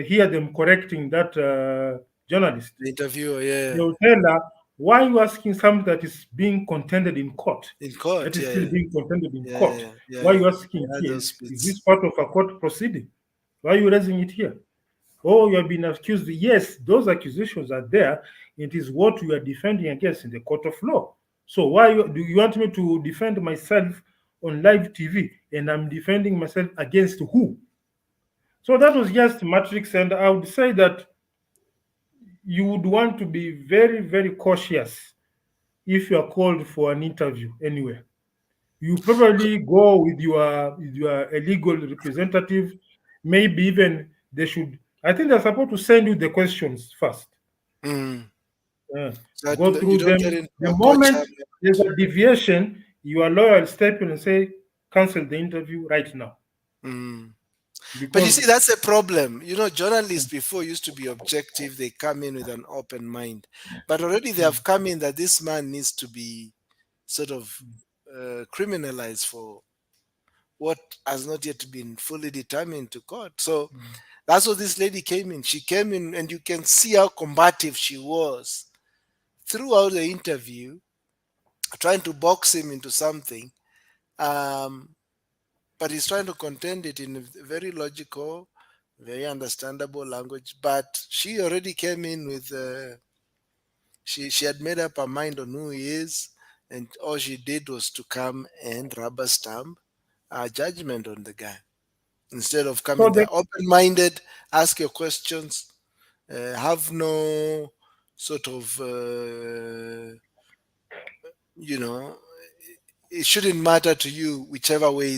hear them correcting that journalist. The interviewer, They yeah. will tell her, why are you asking something that is being contended in court? In court, That is still being contended in yeah, court. yeah, yeah, Why are yeah. you I asking had here? those Is this bits. part of a court proceeding? Why are you raising it here? Oh, you have been accused. Yes, those accusations are there. It is what you are defending against in the court of law. So do you want me to defend myself on live TV? And I'm defending myself against who? So that was just Matrix, and I would say that you would want to be very, very cautious if you are called for an interview anywhere. You probably go with your legal representative. Maybe even they should. I think they're supposed to send you the questions first. Mm. Uh, So that Go you through don't them. get into The a moment gotcha. there's a deviation, your lawyer will step in and say, "Cancel the interview right now," Mm. But you because see, that's a problem. Journalists before used to be objective. They come in with an open mind, but already they have come in that this man needs to be sort of criminalized for what has not yet been fully determined to court. So that's what this lady came in. She came in, and you can see how combative she was throughout the interview, trying to box him into something. Um, but he's trying to contend it in a very logical, very understandable language. But she already came in with she had made up her mind on who he is, and all she did was to come and rubber stamp a judgment on the guy instead of so coming they there open-minded, ask your questions, have no sort of you know it shouldn't matter to you whichever way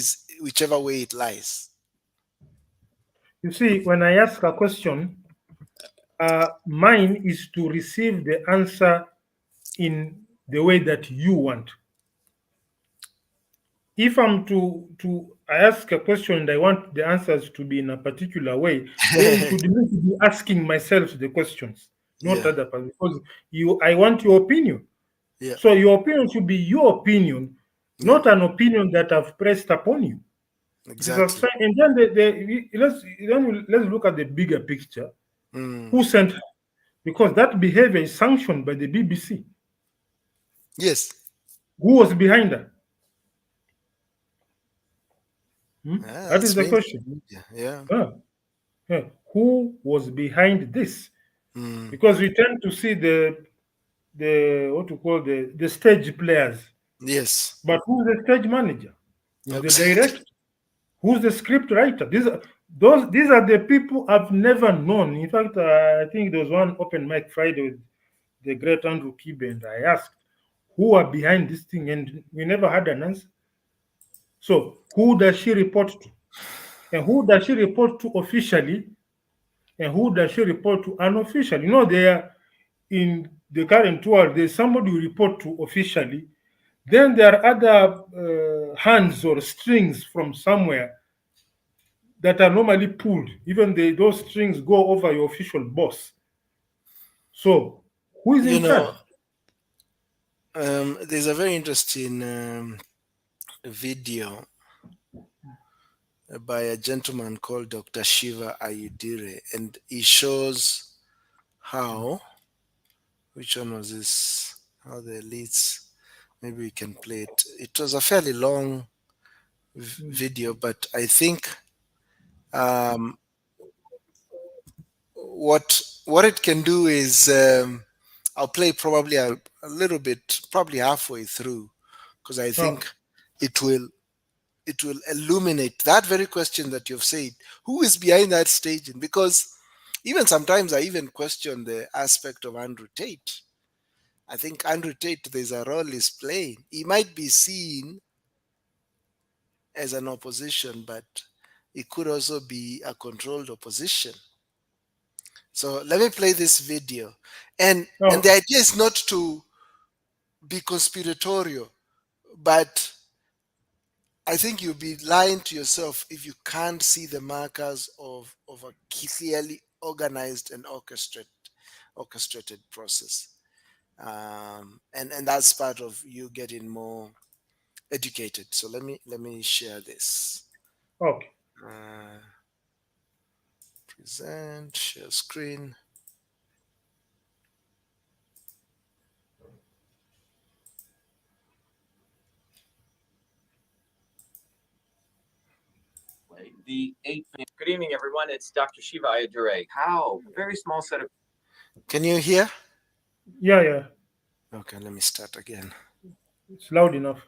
it lies. you see when I ask a question, mine is to receive the answer in the way that you want. If I'm to I ask a question and I want the answers to be in a particular way, then it would mean to be asking myself the questions, not Yeah, other person. Because I want your opinion. yeah, So your opinion should be your opinion, yeah, not an opinion that I've pressed upon you. It is a exactly. sign, and then let's look at the bigger picture. Mm. Who sent her? Because that behavior is sanctioned by the BBC. Yes. Who was behind her? Yeah, That is that's the mainstream question. media. Yeah. Ah, yeah. Who was behind this? Mm. Because we tend to see the what you call the stage players, Yes. but who's the stage manager? Who's the Exactly. director? Who's the script writer? These are the people I've never known. In fact, I think there was one open mic Friday with the great Andrew Kibe, and I asked who are behind this thing, and we never had an answer. So who does she report to? And who does she report to officially? And who does she report to unofficially? There in the current world, there's somebody you report to officially. Then there are other hands or strings from somewhere that are normally pulled. Even those strings go over your official boss. So who is You in charge? know, there's a very interesting video by a gentleman called Dr. Shiva Ayudire, and he shows how, which one was this? How the elites, maybe we can play it. It was a fairly long video, but I think um, what it can do is I'll play probably a little bit, probably halfway through, because I Oh, think it will it will illuminate that very question that you've said. Who is behind that staging? Because even sometimes I even question the aspect of Andrew Tate. I think Andrew Tate, there's a role he's playing. He might be seen as an opposition, but it could also be a controlled opposition. So let me play this video. And the okay. idea is not to be conspiratorial, but I think you'll be lying to yourself if you can't see the markers of a clearly organized and orchestrated process. And that's part of you getting more educated. So let me share this. Okay. Uh, present, share screen. The Good evening, everyone. It's Dr. Shiva Ayyadurai. How? A very small set of. Can you hear? Yeah. Okay, let me start again. It's loud enough.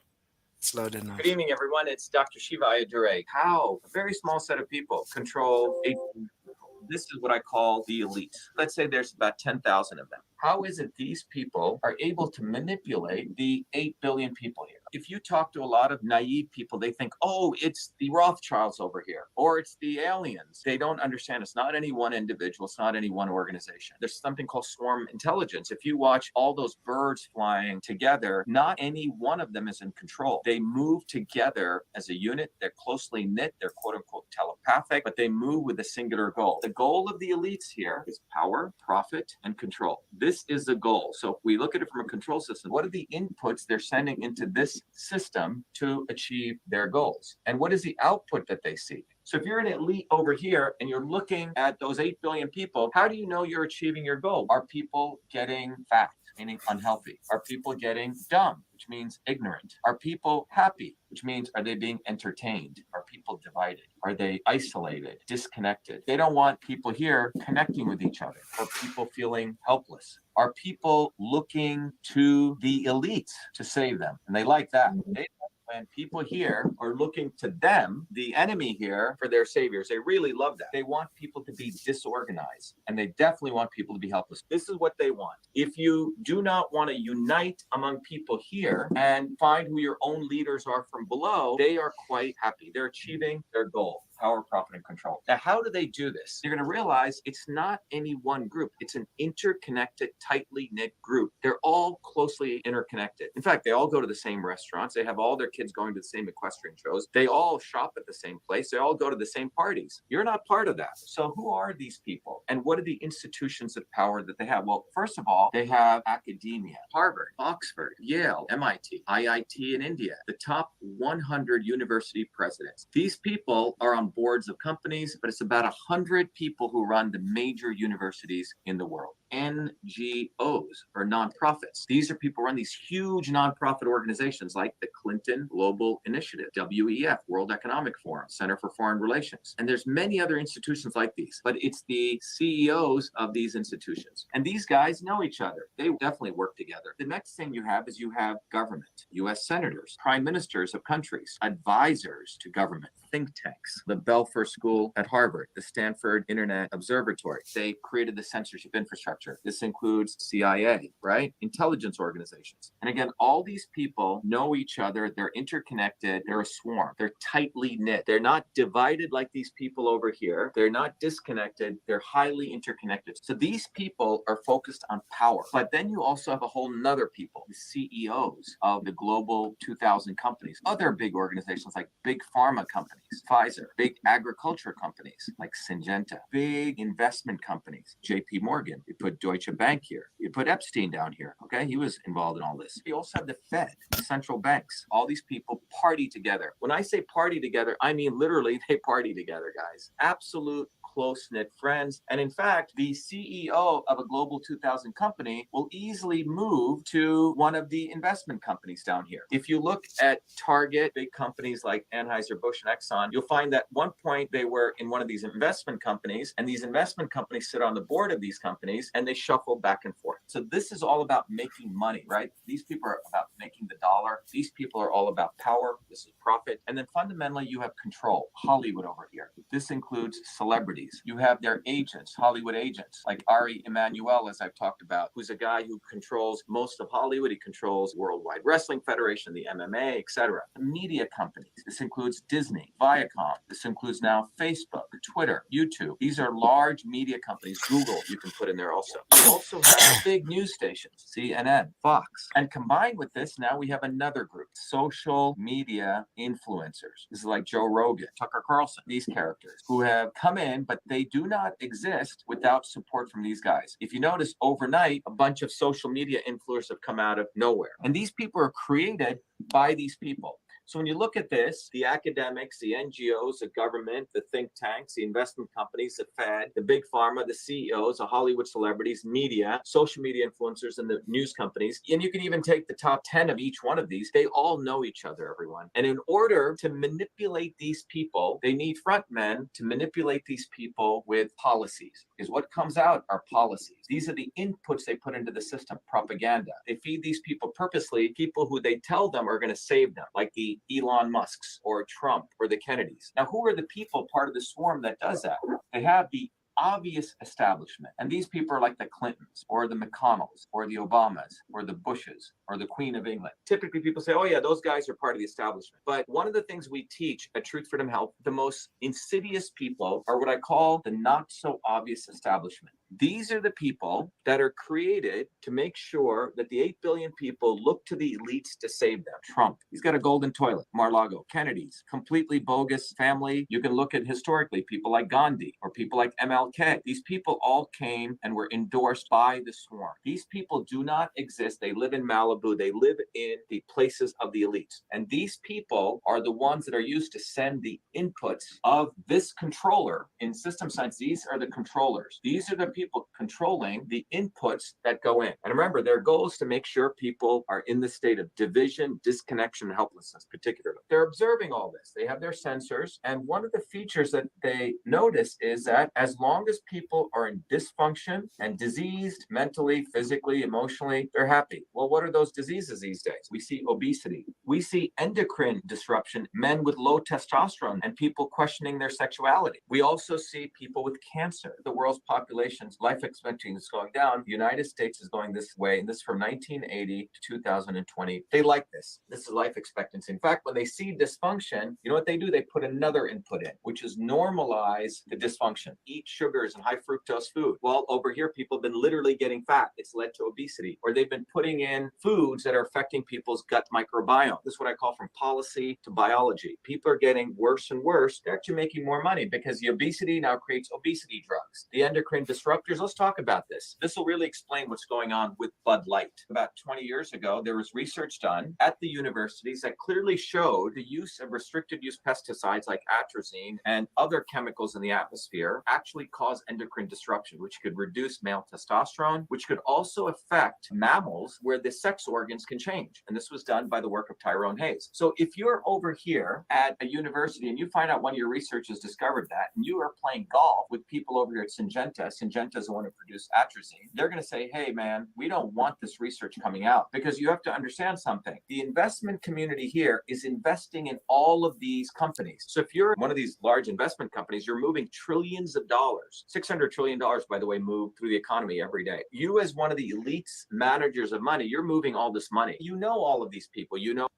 It's loud enough. Good evening, everyone. It's Dr. Shiva Ayyadurai. How? A very small set of people control 8 billion people. This is what I call the elite. Let's say there's about 10,000 of them. How is it these people are able to manipulate the 8 billion people here? If you talk to a lot of naive people, they think, oh, it's the Rothschilds over here, or it's the aliens. They don't understand. It's not any one individual. It's not any one organization. There's something called swarm intelligence. If you watch all those birds flying together, not any one of them is in control. They move together as a unit. They're closely knit. They're quote unquote telepathic, but they move with a singular goal. The goal of the elites here is power, profit, and control. This is the goal. So if we look at it from a control system, what are the inputs they're sending into this system to achieve their goals? And what is the output that they see? So if you're an elite over here and you're looking at those 8 billion people, how do you know you're achieving your goal? Are people getting fat, meaning unhealthy? Are people getting dumb, which means ignorant? Are people happy, which means are they being entertained? Are people divided? Are they isolated, disconnected? They don't want people here connecting with each other. Are people feeling helpless? Are people looking to the elites to save them? And they like that. They when people here are looking to them, the enemy here, for their saviors. They really love that. They want people to be disorganized, and they definitely want people to be helpless. This is what they want. If you do not want to unite among people here and find who your own leaders are from below, they are quite happy. They're achieving their goal. Power, profit, and control. Now, how do they do this? You're going to realize it's not any one group. It's an interconnected, tightly knit group. They're all closely interconnected. In fact, they all go to the same restaurants. They have all their kids going to the same equestrian shows. They all shop at the same place. They all go to the same parties. You're not part of that. So who are these people? And what are the institutions of power that they have? Well, first of all, they have academia. Harvard, Oxford, Yale, MIT, IIT in India, the top 100 university presidents. These people are on boards of companies, but it's about 100 people who run the major universities in the world. NGOs, or nonprofits. These are people who run these huge nonprofit organizations like the Clinton Global Initiative, WEF, World Economic Forum, Center for Foreign Relations. And there's many other institutions like these, but it's the CEOs of these institutions. And these guys know each other. They definitely work together. The next thing you have is you have government, US senators, prime ministers of countries, advisors to government, think tanks, the Belfer School at Harvard, the Stanford Internet Observatory. They created the censorship infrastructure. This includes CIA, right? Intelligence organizations. And again, all these people know each other. They're interconnected. They're a swarm. They're tightly knit. They're not divided like these people over here. They're not disconnected. They're highly interconnected. So these people are focused on power. But then you also have a whole nother people, the CEOs of the global 2,000 companies, other big organizations like big pharma companies, Pfizer, big agriculture companies like Syngenta, big investment companies, JP Morgan. You put Deutsche Bank here. You put Epstein down here. Okay, he was involved in all this. You also have the Fed, the central banks. All these people party together. When I say party together, I mean literally they party together, guys. Absolute close-knit friends. And in fact, the CEO of a global 2,000 company will easily move to one of the investment companies down here. If you look at Target, big companies like Anheuser-Busch and Exxon, you'll find that at one point they were in one of these investment companies, and these investment companies sit on the board of these companies, and they shuffle back and forth. So this is all about making money, right? These people are about making the dollar. These people are all about power. This is profit. And then fundamentally, you have control. Hollywood over here. This includes celebrities. celebrities. You have their agents, Hollywood agents, like Ari Emanuel, as I've talked about, who's a guy who controls most of Hollywood. He controls Worldwide Wrestling Federation, the MMA, etc. The media companies. This includes Disney, Viacom. This includes now Facebook, Twitter, YouTube. These are large media companies. Google, you can put in there also. You also have big news stations, CNN, Fox. And combined with this, now we have another group, social media influencers. This is like Joe Rogan, Tucker Carlson, these characters who have come in, but they do not exist without support from these guys. If you notice, overnight, a bunch of social media influencers have come out of nowhere. And these people are created by these people. So when you look at this, the academics, the NGOs, the government, the think tanks, the investment companies, the Fed, the big pharma, the CEOs, the Hollywood celebrities, media, social media influencers, and the news companies, and you can even take the top 10 of each one of these, they all know each other, everyone. And in order to manipulate these people, they need front men to manipulate these people with policies. Because what comes out are policies. These are the inputs they put into the system, propaganda. They feed these people purposely, people who they tell them are going to save them, like the Elon Musks or Trump or the Kennedys. Now, who are the people part of the swarm that does that? They have the obvious establishment. And these people are like the Clintons or the McConnells or the Obamas or the Bushes or the Queen of England. Typically people say, oh yeah, those guys are part of the establishment. But one of the things we teach at Truth Freedom Health, the most insidious people are what I call the not so obvious establishment. These are the people that are created to make sure that the 8 billion people look to the elites to save them. Trump, he's got a golden toilet. Mar-a-Lago, Kennedy's, completely bogus family. You can look at historically people like Gandhi or people like MLK. These people all came and were endorsed by the swarm. These people do not exist. They live in Malibu. They live in the places of the elites. And these people are the ones that are used to send the inputs of this controller. In system science, these are the controllers. These are the people controlling the inputs that go in. And remember, their goal is to make sure people are in the state of division, disconnection, and helplessness, particularly. They're observing all this. They have their sensors. And one of the features that they notice is that as long as people are in dysfunction and diseased mentally, physically, emotionally, they're happy. Well, what are those diseases these days? We see obesity. We see endocrine disruption, men with low testosterone, and people questioning their sexuality. We also see people with cancer. The world's population's life expectancy is going down. The United States is going this way, and this is from 1980 to 2020. They like this. This is life expectancy. In fact, when they see dysfunction, you know what they do? They put another input in, which is normalize the dysfunction. Eat sugars and high fructose food. Well, over here, people have been literally getting fat. It's led to obesity. Or they've been putting in foods that are affecting people's gut microbiome. This is what I call from policy to biology. People are getting worse and worse. They're actually making more money because the obesity now creates obesity drugs. The endocrine disruptors, let's talk about this. This will really explain what's going on with Bud Light. About 20 years ago, there was research done at the universities that clearly showed the use of restricted use pesticides like atrazine and other chemicals in the atmosphere actually cause endocrine disruption, which could reduce male testosterone, which could also affect mammals where the sex organs can change. And this was done by the work of Tyrone Hayes. So if you're over here at a university and you find out one of your researchers discovered that, and you are playing golf with people over here at Syngenta is the one who produced atrazine, they're going to say, hey man, we don't want this research coming out, because you have to understand something. The investment community here is investing in all of these companies. So if you're one of these large investment companies, you're moving trillions of dollars. $600 trillion, by the way, move through the economy every day. You as one of the elites managers of money, you're moving all this money. You know all of these people, you know.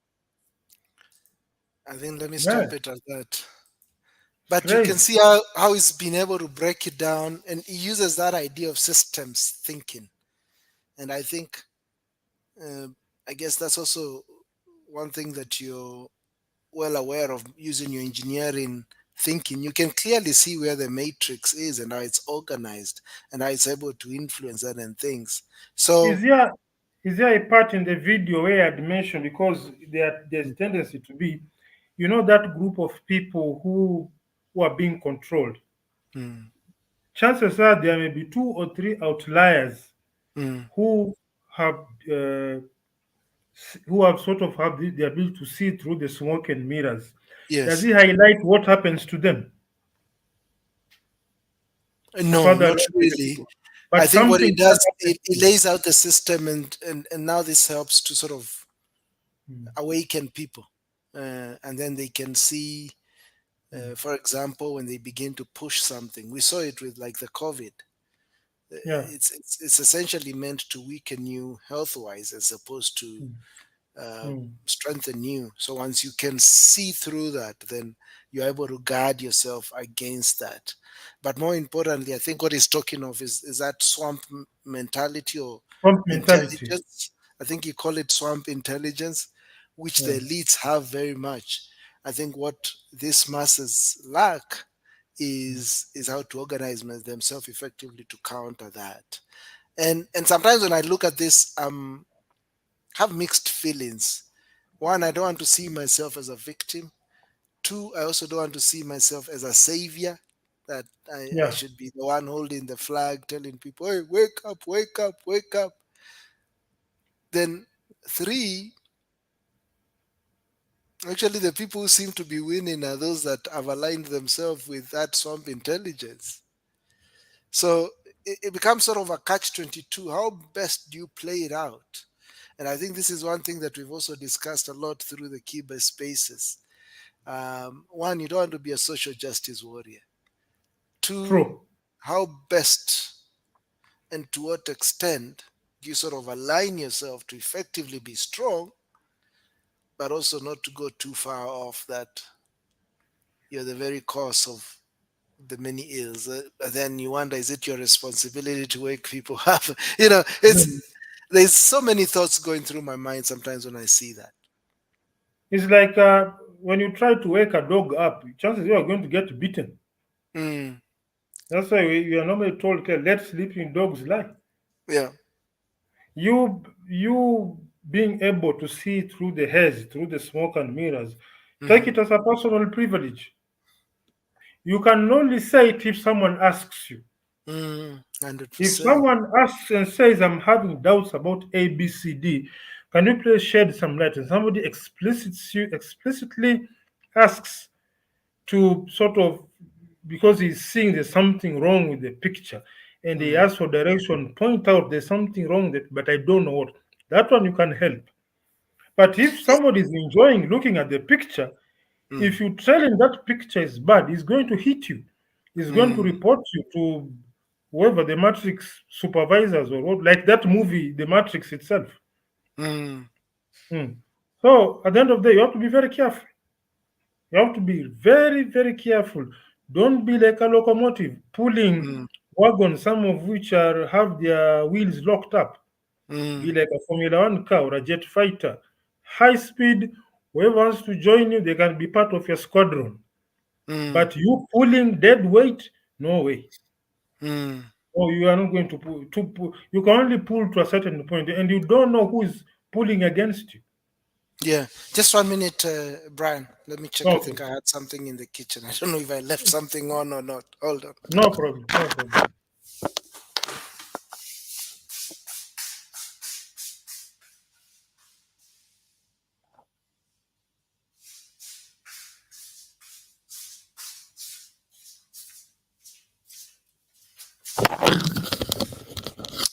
I think let me Yeah, stop it at that. But you can crazy. see how he's been able to break it down, and he uses that idea of systems thinking. And I think, uh, I guess that's also one thing that you're well aware of using your engineering thinking. You can clearly see where the matrix is and how it's organized and how it's able to influence certain things. Is So, there is there a part in the video where I'd mentioned, because there's tendency to be, that group of people who are being controlled. mm, Chances are there may be 2 or 3 outliers mm, who have sort of have the ability to see through the smoke and mirrors. Does yes. he highlight what happens to them No, further not along with the really. people? I But think what something it that does, happens it to lays out the system, and now this helps to sort of them. awaken people, and then they can see For example, when they begin to push something, we saw it with like the COVID. Yeah. It's essentially meant to weaken you health wise as opposed to Mm. uh, Mm. strengthen you. So once you can see through that, then you're able to guard yourself against that. But more importantly, I think what he's talking of is that swamp mentality or Swamp mentality. intelligence. I think you call it swamp intelligence, which the Yeah. elites have very much. I think what these masses lack is how to organize themselves effectively to counter that. And sometimes when I look at this, have mixed feelings. One, I don't want to see myself as a victim. Two, I also don't want to see myself as a savior. That I Yeah. should be the one holding the flag, telling people, "Hey, wake up, wake up, wake up." Then three, actually, the people who seem to be winning are those that have aligned themselves with that swamp intelligence. So it becomes sort of a catch 22. How best do you play it out? And I think this is one thing that we've also discussed a lot through the Kiba spaces. One, you don't want to be a social justice warrior. Two, True. how best and to what extent do you sort of align yourself to effectively be strong, but also not to go too far off that you're the very cause of the many ills. But then you wonder, is it your responsibility to wake people up? Mhm. There's so many thoughts going through my mind sometimes when I see that. It's like when you try to wake a dog up, chances you are going to get bitten. Mm, That's why we are normally told, okay, let sleeping dogs lie. yeah. You being able to see through the haze, through the smoke and mirrors, take Hmm. it as a personal privilege. You can only say it if someone asks you. If 100%. someone asks and says, I'm having doubts about A, B, C, D, can you please shed some light? And somebody explicitly asks to sort of, because he's seeing there's something wrong with the picture, and he Mm, asks for direction, point out there's something wrong, that, but I don't know what. That one you can help. But if yeah, somebody is enjoying looking at the picture, mm, if you tell him that picture is bad, he's going to hit you. He's going to mm, report you to whoever the Matrix supervisors or what, like that movie, The Matrix itself. mm, Mm. So at the end of the day, you have to be very careful. You have to be very, very careful. Don't be like a locomotive pulling mm, wagons, some of which are have their wheels locked up. Be mm, like a Formula One car or a jet fighter. High speed, whoever wants to join you, they can be part of your squadron. mm, But you pulling dead weight, no way. mm. Or you are not going to pull. You can only pull to a certain point, and you don't know who is pulling against you. Yeah. Just 1 minute, Brian. Let me check. I Okay, think I had something in the kitchen. I don't know if I left something on or not. Hold on. no problem, no problem.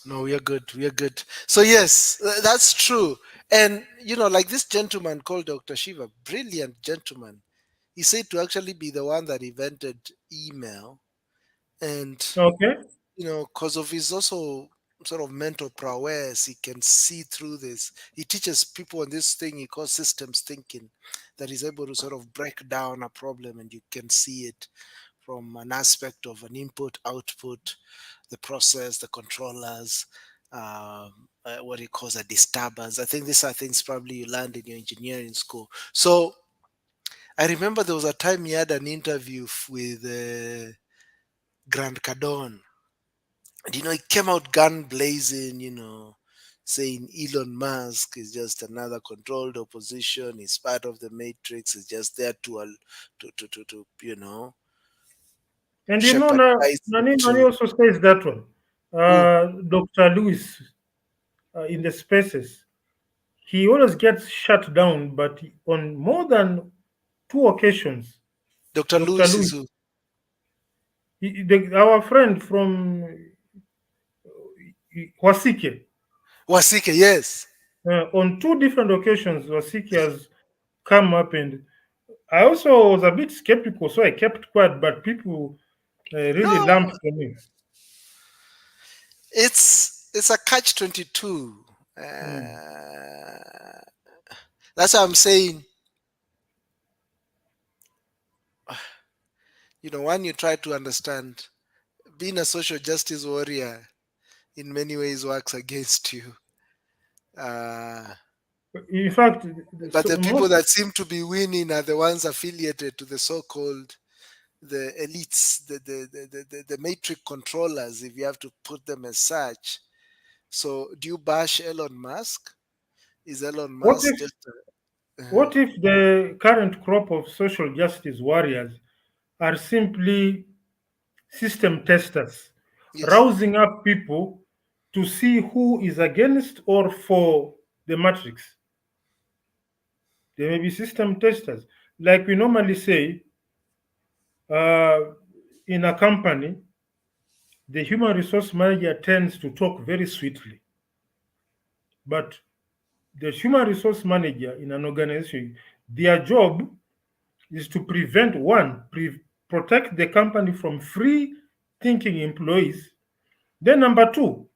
No, we are good. We are good. So yes, that's true. And like this gentleman called Dr. Shiva, brilliant gentleman. He said to actually be the one that invented email, and Okay, because of his also sort of mental prowess, he can see through this. He teaches people on this thing he calls systems thinking, that is able to sort of break down a problem, and you can see it from an aspect of an input output, the process, the controllers, what he calls a disturbance. I think these are things probably you learned in your engineering school. So I remember there was a time he had an interview with Grant Cardone, and he came out gun blazing, saying Elon Musk is just another controlled opposition. He's part of the matrix. He's just there to and shepherd Nani to also says that one. who? Dr. Lewis in the spaces, he always gets shut down, but on more than two occasions, Dr. Dr. Lewis Lewis, is who? our friend from Wasike, Wasike, yes. on two different occasions, Wasike has come up and I also was a bit skeptical, so I kept quiet. But people really No, lamped for me. it's a catch 22. Mm. That's what I'm saying. When you try to understand, being a social justice warrior in many ways works against you. Uh, In fact, but the people most that seem to be winning are the ones affiliated to the so-called the elites, the matrix controllers, if you have to put them as such. So, do you bash Elon Musk? Is Elon what Musk if just? what if the current crop of social justice warriors are simply system testers, Yes. rousing up people to see who is against or for the matrix? They may be system testers. Like we normally say, uh, in a company, the human resource manager tends to talk very sweetly, but the human resource manager in an organization, their job is to protect the company from free thinking employees. Then, number two,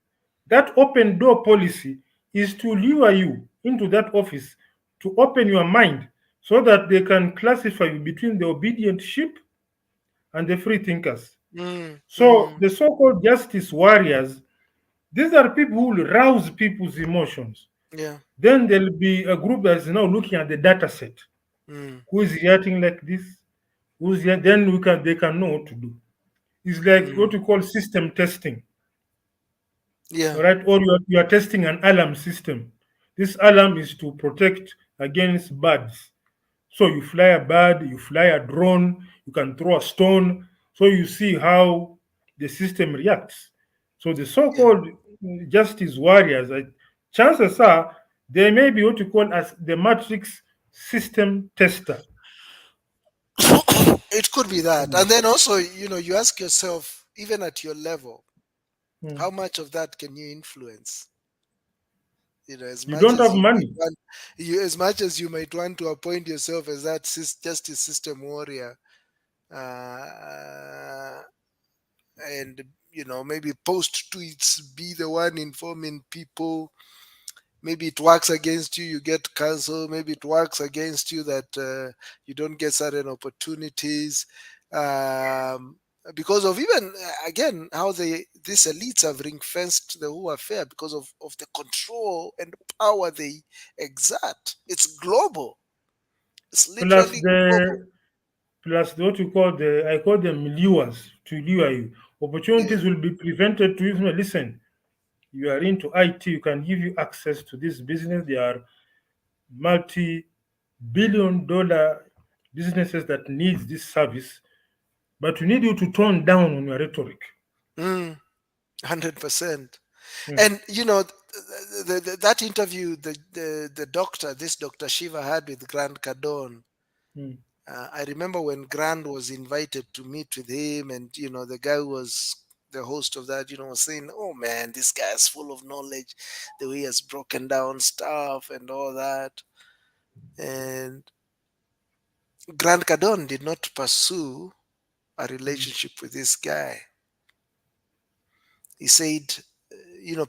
that open door policy is to lure you into that office to open your mind so that they can classify you between the obedient sheep and the free thinkers. Mm, So, mm, the so called justice warriors, these are people who will rouse people's emotions. yeah. Then there'll be a group that's now looking at the data set. Mm, Who is reacting like this? Then they can know what to do. It's like mm, what you call system testing. yeah. All right, or you are testing an alarm system. This alarm is to protect against birds. So you fly a bird, you fly a drone, you can throw a stone. So you see how the system reacts. So the Yeah. so-called justice warriors, chances are they may be what you call as the matrix system tester. It could be that. Mm. And then also, you ask yourself, even at your level, Mm. how much of that can you influence? As You much don't as have you might money. want, as you might want to appoint yourself as that justice system warrior, uh, and maybe post tweets, be the one informing people. Maybe it works against you, you get cancelled. Maybe it works against you that you don't get certain opportunities, um, because of even again how these elites have ring fenced the whole affair because of the control and power they exert. It's global. It's Plus literally global. the what you call I call them lures to lure you. Yeah. Opportunities will be prevented to even listen. You are into IT, you can give you access to this business. There are multi-billion-dollar businesses that needs this service, but we need you to tone down on your rhetoric. 100%. Mm, And that interview the doctor, this Dr. Shiva had with Grant Cardone. mm. I remember when Grant was invited to meet with him, and the guy who was the host of that, was saying, "Oh man, this guy is full of knowledge, the way he has broken down stuff and all that." And Grant Cardone did not pursue a relationship with this guy. He said,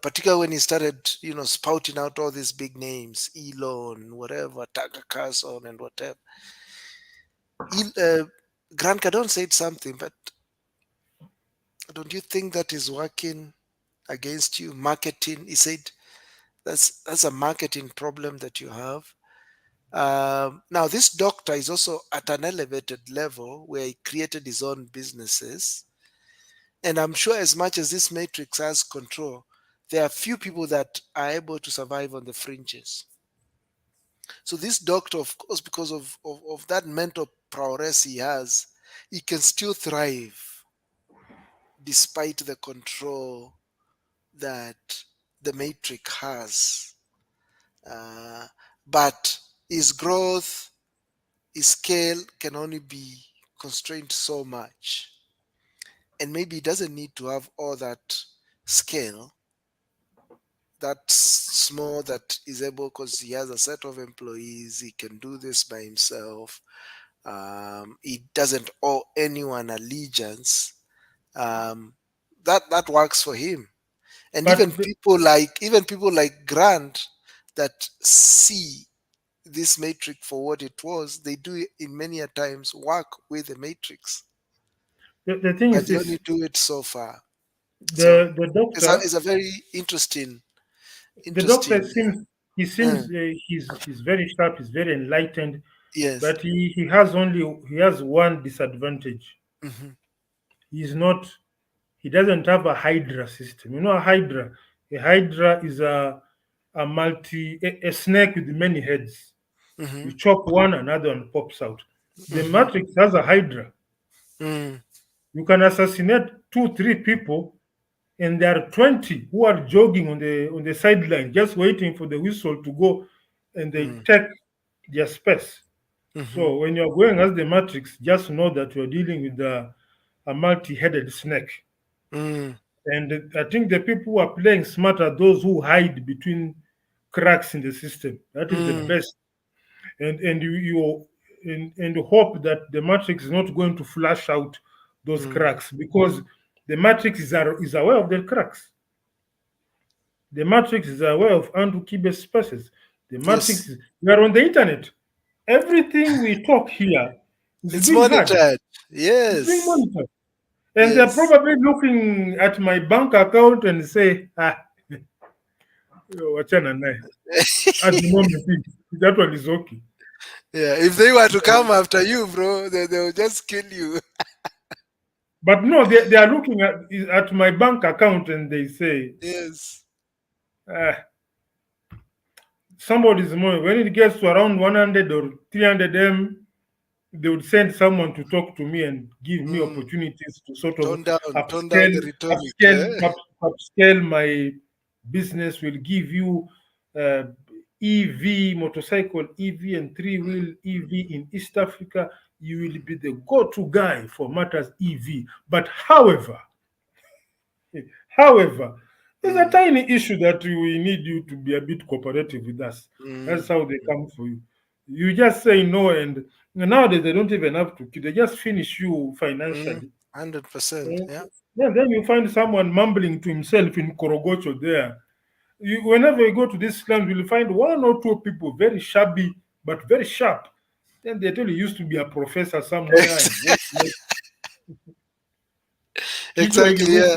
particularly when he started, spouting out all these big names, Elon, whatever, Tucker Carlson, and whatever. Grant Cardone said something, but don't you think that is working against you? Marketing, he said, that's a marketing problem that you have. Now, this doctor is also at an elevated level where he created his own businesses. And I'm sure as much as this matrix has control, there are few people that are able to survive on the fringes. So this doctor, of course, because of that mental prowess he has, he can still thrive despite the control that the matrix has. Uh, but his growth, his scale can only be constrained so much. And maybe he doesn't need to have all that scale, that's small, that is able, because he has a set of employees, he can do this by himself. He doesn't owe anyone allegiance. That works for him. And But even people like Grant that see this matrix for what it was, they do it in many a times work with the matrix, the thing but is they this: only do it so far. So the it's a very the doctor interesting. seems Uh, he's very sharp, he's very enlightened, yes. but he has one disadvantage. Hmm. He's not he doesn't have a hydra system. You know, a hydra is a snake with many heads. You Hmm. chop one, another one pops out. The Hmm. matrix has a hydra. Mm, You can assassinate two, three people, and there are 20 who are jogging on the sideline, just waiting for the whistle to go, and they mm, take their space. hmm. So when you're going as the matrix, just know that you're dealing with a multi-headed snake. Mm, And I think the people who are playing smart are those who hide between cracks in the system. That is the mm, best. And and hope that the matrix is not going to flush out those mm. cracks, because the matrix is aware of the cracks. The matrix is aware of Andu spaces. The matrix Yes, is, we are on the internet. Everything we talk here is it's being heard. monitored. It's being Yes, monitored. And they're yes. probably looking at my bank account and say, wachana naye. At the moment, that one is okay. Yeah, if they were to come after you, bro, they will just kill you. But no, they are looking at my bank account and they say, Yes. ah, somebody's money. When it gets to around 100 or 300 they would send someone to talk to me and give me Mm. opportunities to sort of Tone down the rhetoric. Eh? upscale my business. Will give you uh, EV motorcycle, EV and three wheel EV in East Africa. You will be the go-to guy for matters EV. But however, there's a Mm, tiny issue that we need you to be a bit cooperative with us. That's mm, how they come for you. You just say no, and nowadays they don't even have to. They just finish you mm. financially. 100%. Eh, Yeah. Yeah, then you find someone mumbling to himself in Korogocho there. Whenever you go to these slums, you'll find one or two people very shabby but very sharp. Then they tell you used to be a professor somewhere and what Exactly. Yeah.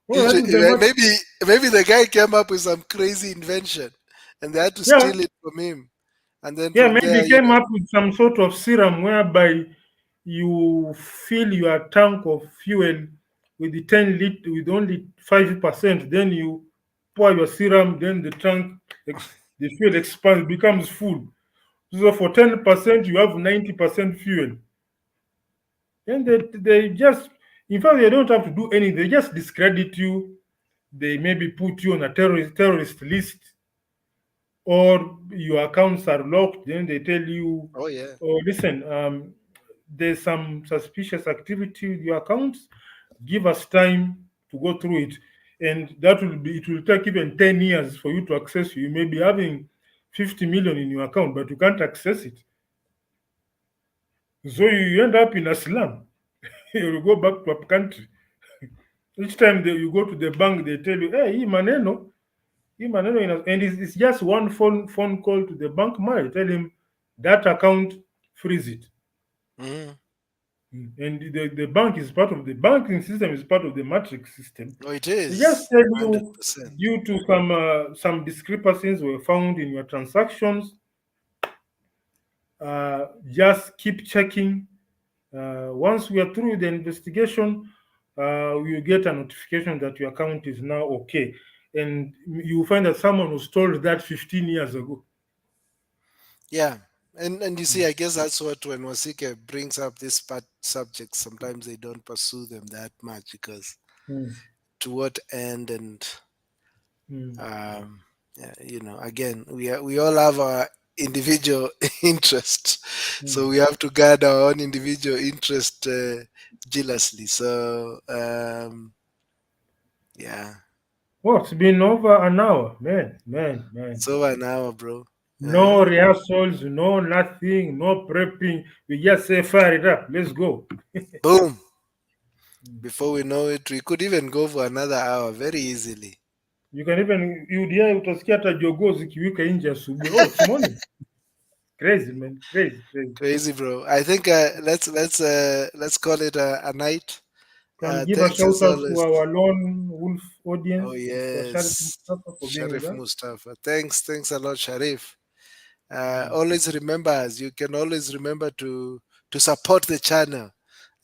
well, that is the Maybe the guy came up with some crazy invention, and they had to yeah. steal it from him, and then Yeah, from maybe there, came up with some sort of serum whereby you fill your tank of fuel with the 10 lit with only 5%, then you pour your serum, then the fuel expands, becomes full. So for 10%, you have 90% fuel. Then they just, in fact, they don't have to do anything. They just discredit you. They maybe put you on a terrorist list, or your accounts are locked. Then they tell you, oh yeah. oh, listen, there's some suspicious activity with your accounts. Give us time to go through it. And it will take even 10 years for you to access. You may be having 50 million in your account, but you can't access it. So you end up in a slum. You go back to a country. Each time you go to the bank, they tell you, hey, hii maneno and it's just one phone call to the bank man. Tell him that account, freeze it. Mm. And the bank is part of the banking system, is part of the matrix system. Oh, it They just is tell hundred you percent. due to some discrepancies were found in your transactions. Just keep checking. Once we are through the investigation, you get a notification that your account is now okay, and you find that someone was told that 15 years ago. Yeah, and you see, I guess that's what when Wasike brings up this part subjects, sometimes they don't pursue them that much because Mm, to what end and mm, um, yeah, again, we all have our individual interest, so mm. we have to guard our own individual interest jealously. So yeah, Oh, it's been over an hour, man, man, man. it's over an hour, bro. No rehearsals, no nothing, no prepping. We just say fire it up. Let's go. Boom. Before we know it, we could even go for another hour very easily. You can even UDI utasikia hata jogoo zikiwika nje asubuhi. Oh, it's morning. Crazy, man. Crazy. Crazy, bro. I think let's call it a night. Can give a Thanks shout as out to always. our lone wolf audience. Oh For Sharif yes, Mustafa for being with Sharif us. Mustafa. Thanks a lot, Sharif. Always remember us. You can always remember to support the channel.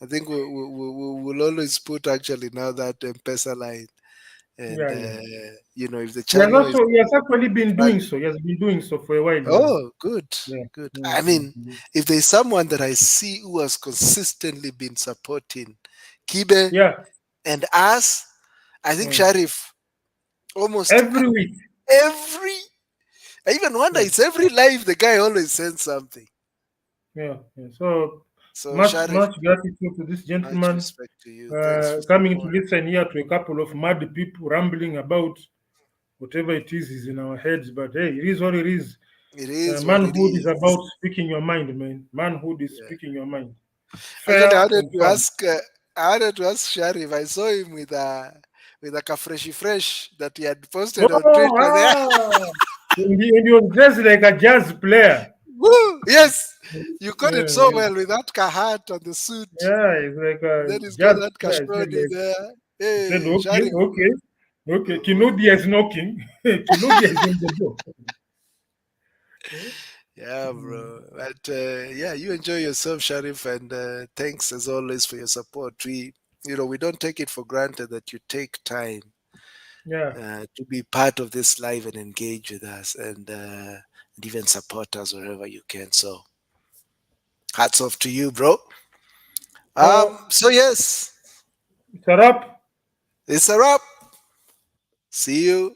I think we'll always put actually now that M-Pesa line, and Yeah. you know, if the He has channel is also he has actually been doing struggling. so. He has been doing so for a while now. Oh, good, Yeah. good. Mm, I mean, mm. if there's someone that I see who has consistently been supporting Kibe Yeah. and us, I think Mm. Sharif almost Every week. every. I even wonder, Yeah. it's every live the guy always sends something. Yeah. So So much Sharif, gratitude to this much gentleman respect to you. Thanks for coming to support. listen here to a couple of mad people rambling about whatever it is in our heads. But hey, it is what it is. It is what it Manhood is is. about speaking your mind, man. Manhood is Yeah. speaking your mind. Actually, Fair and firm. I wanted to ask Sharif. I saw him with a Kafreshi Fresh that he had posted on Oh, Twitter there. and he was dressed like a jazz player. Woo! Yes, you got it so Yeah, well with that hat and the suit. yeah, it's like a Then he's got jazz that player. Kashmiri there. He said, Hey, okay, Sharif. okay. Kinudia is knocking. Kinudia is in the door. Yeah, bro. But yeah, you enjoy yourself, Sharif, and thanks as always for your support. We don't take it for granted that you take time Yeah. to be part of this live and engage with us, and even support us wherever you can. So, hats off to you, bro. So So yes, it's a wrap. it's a wrap. See you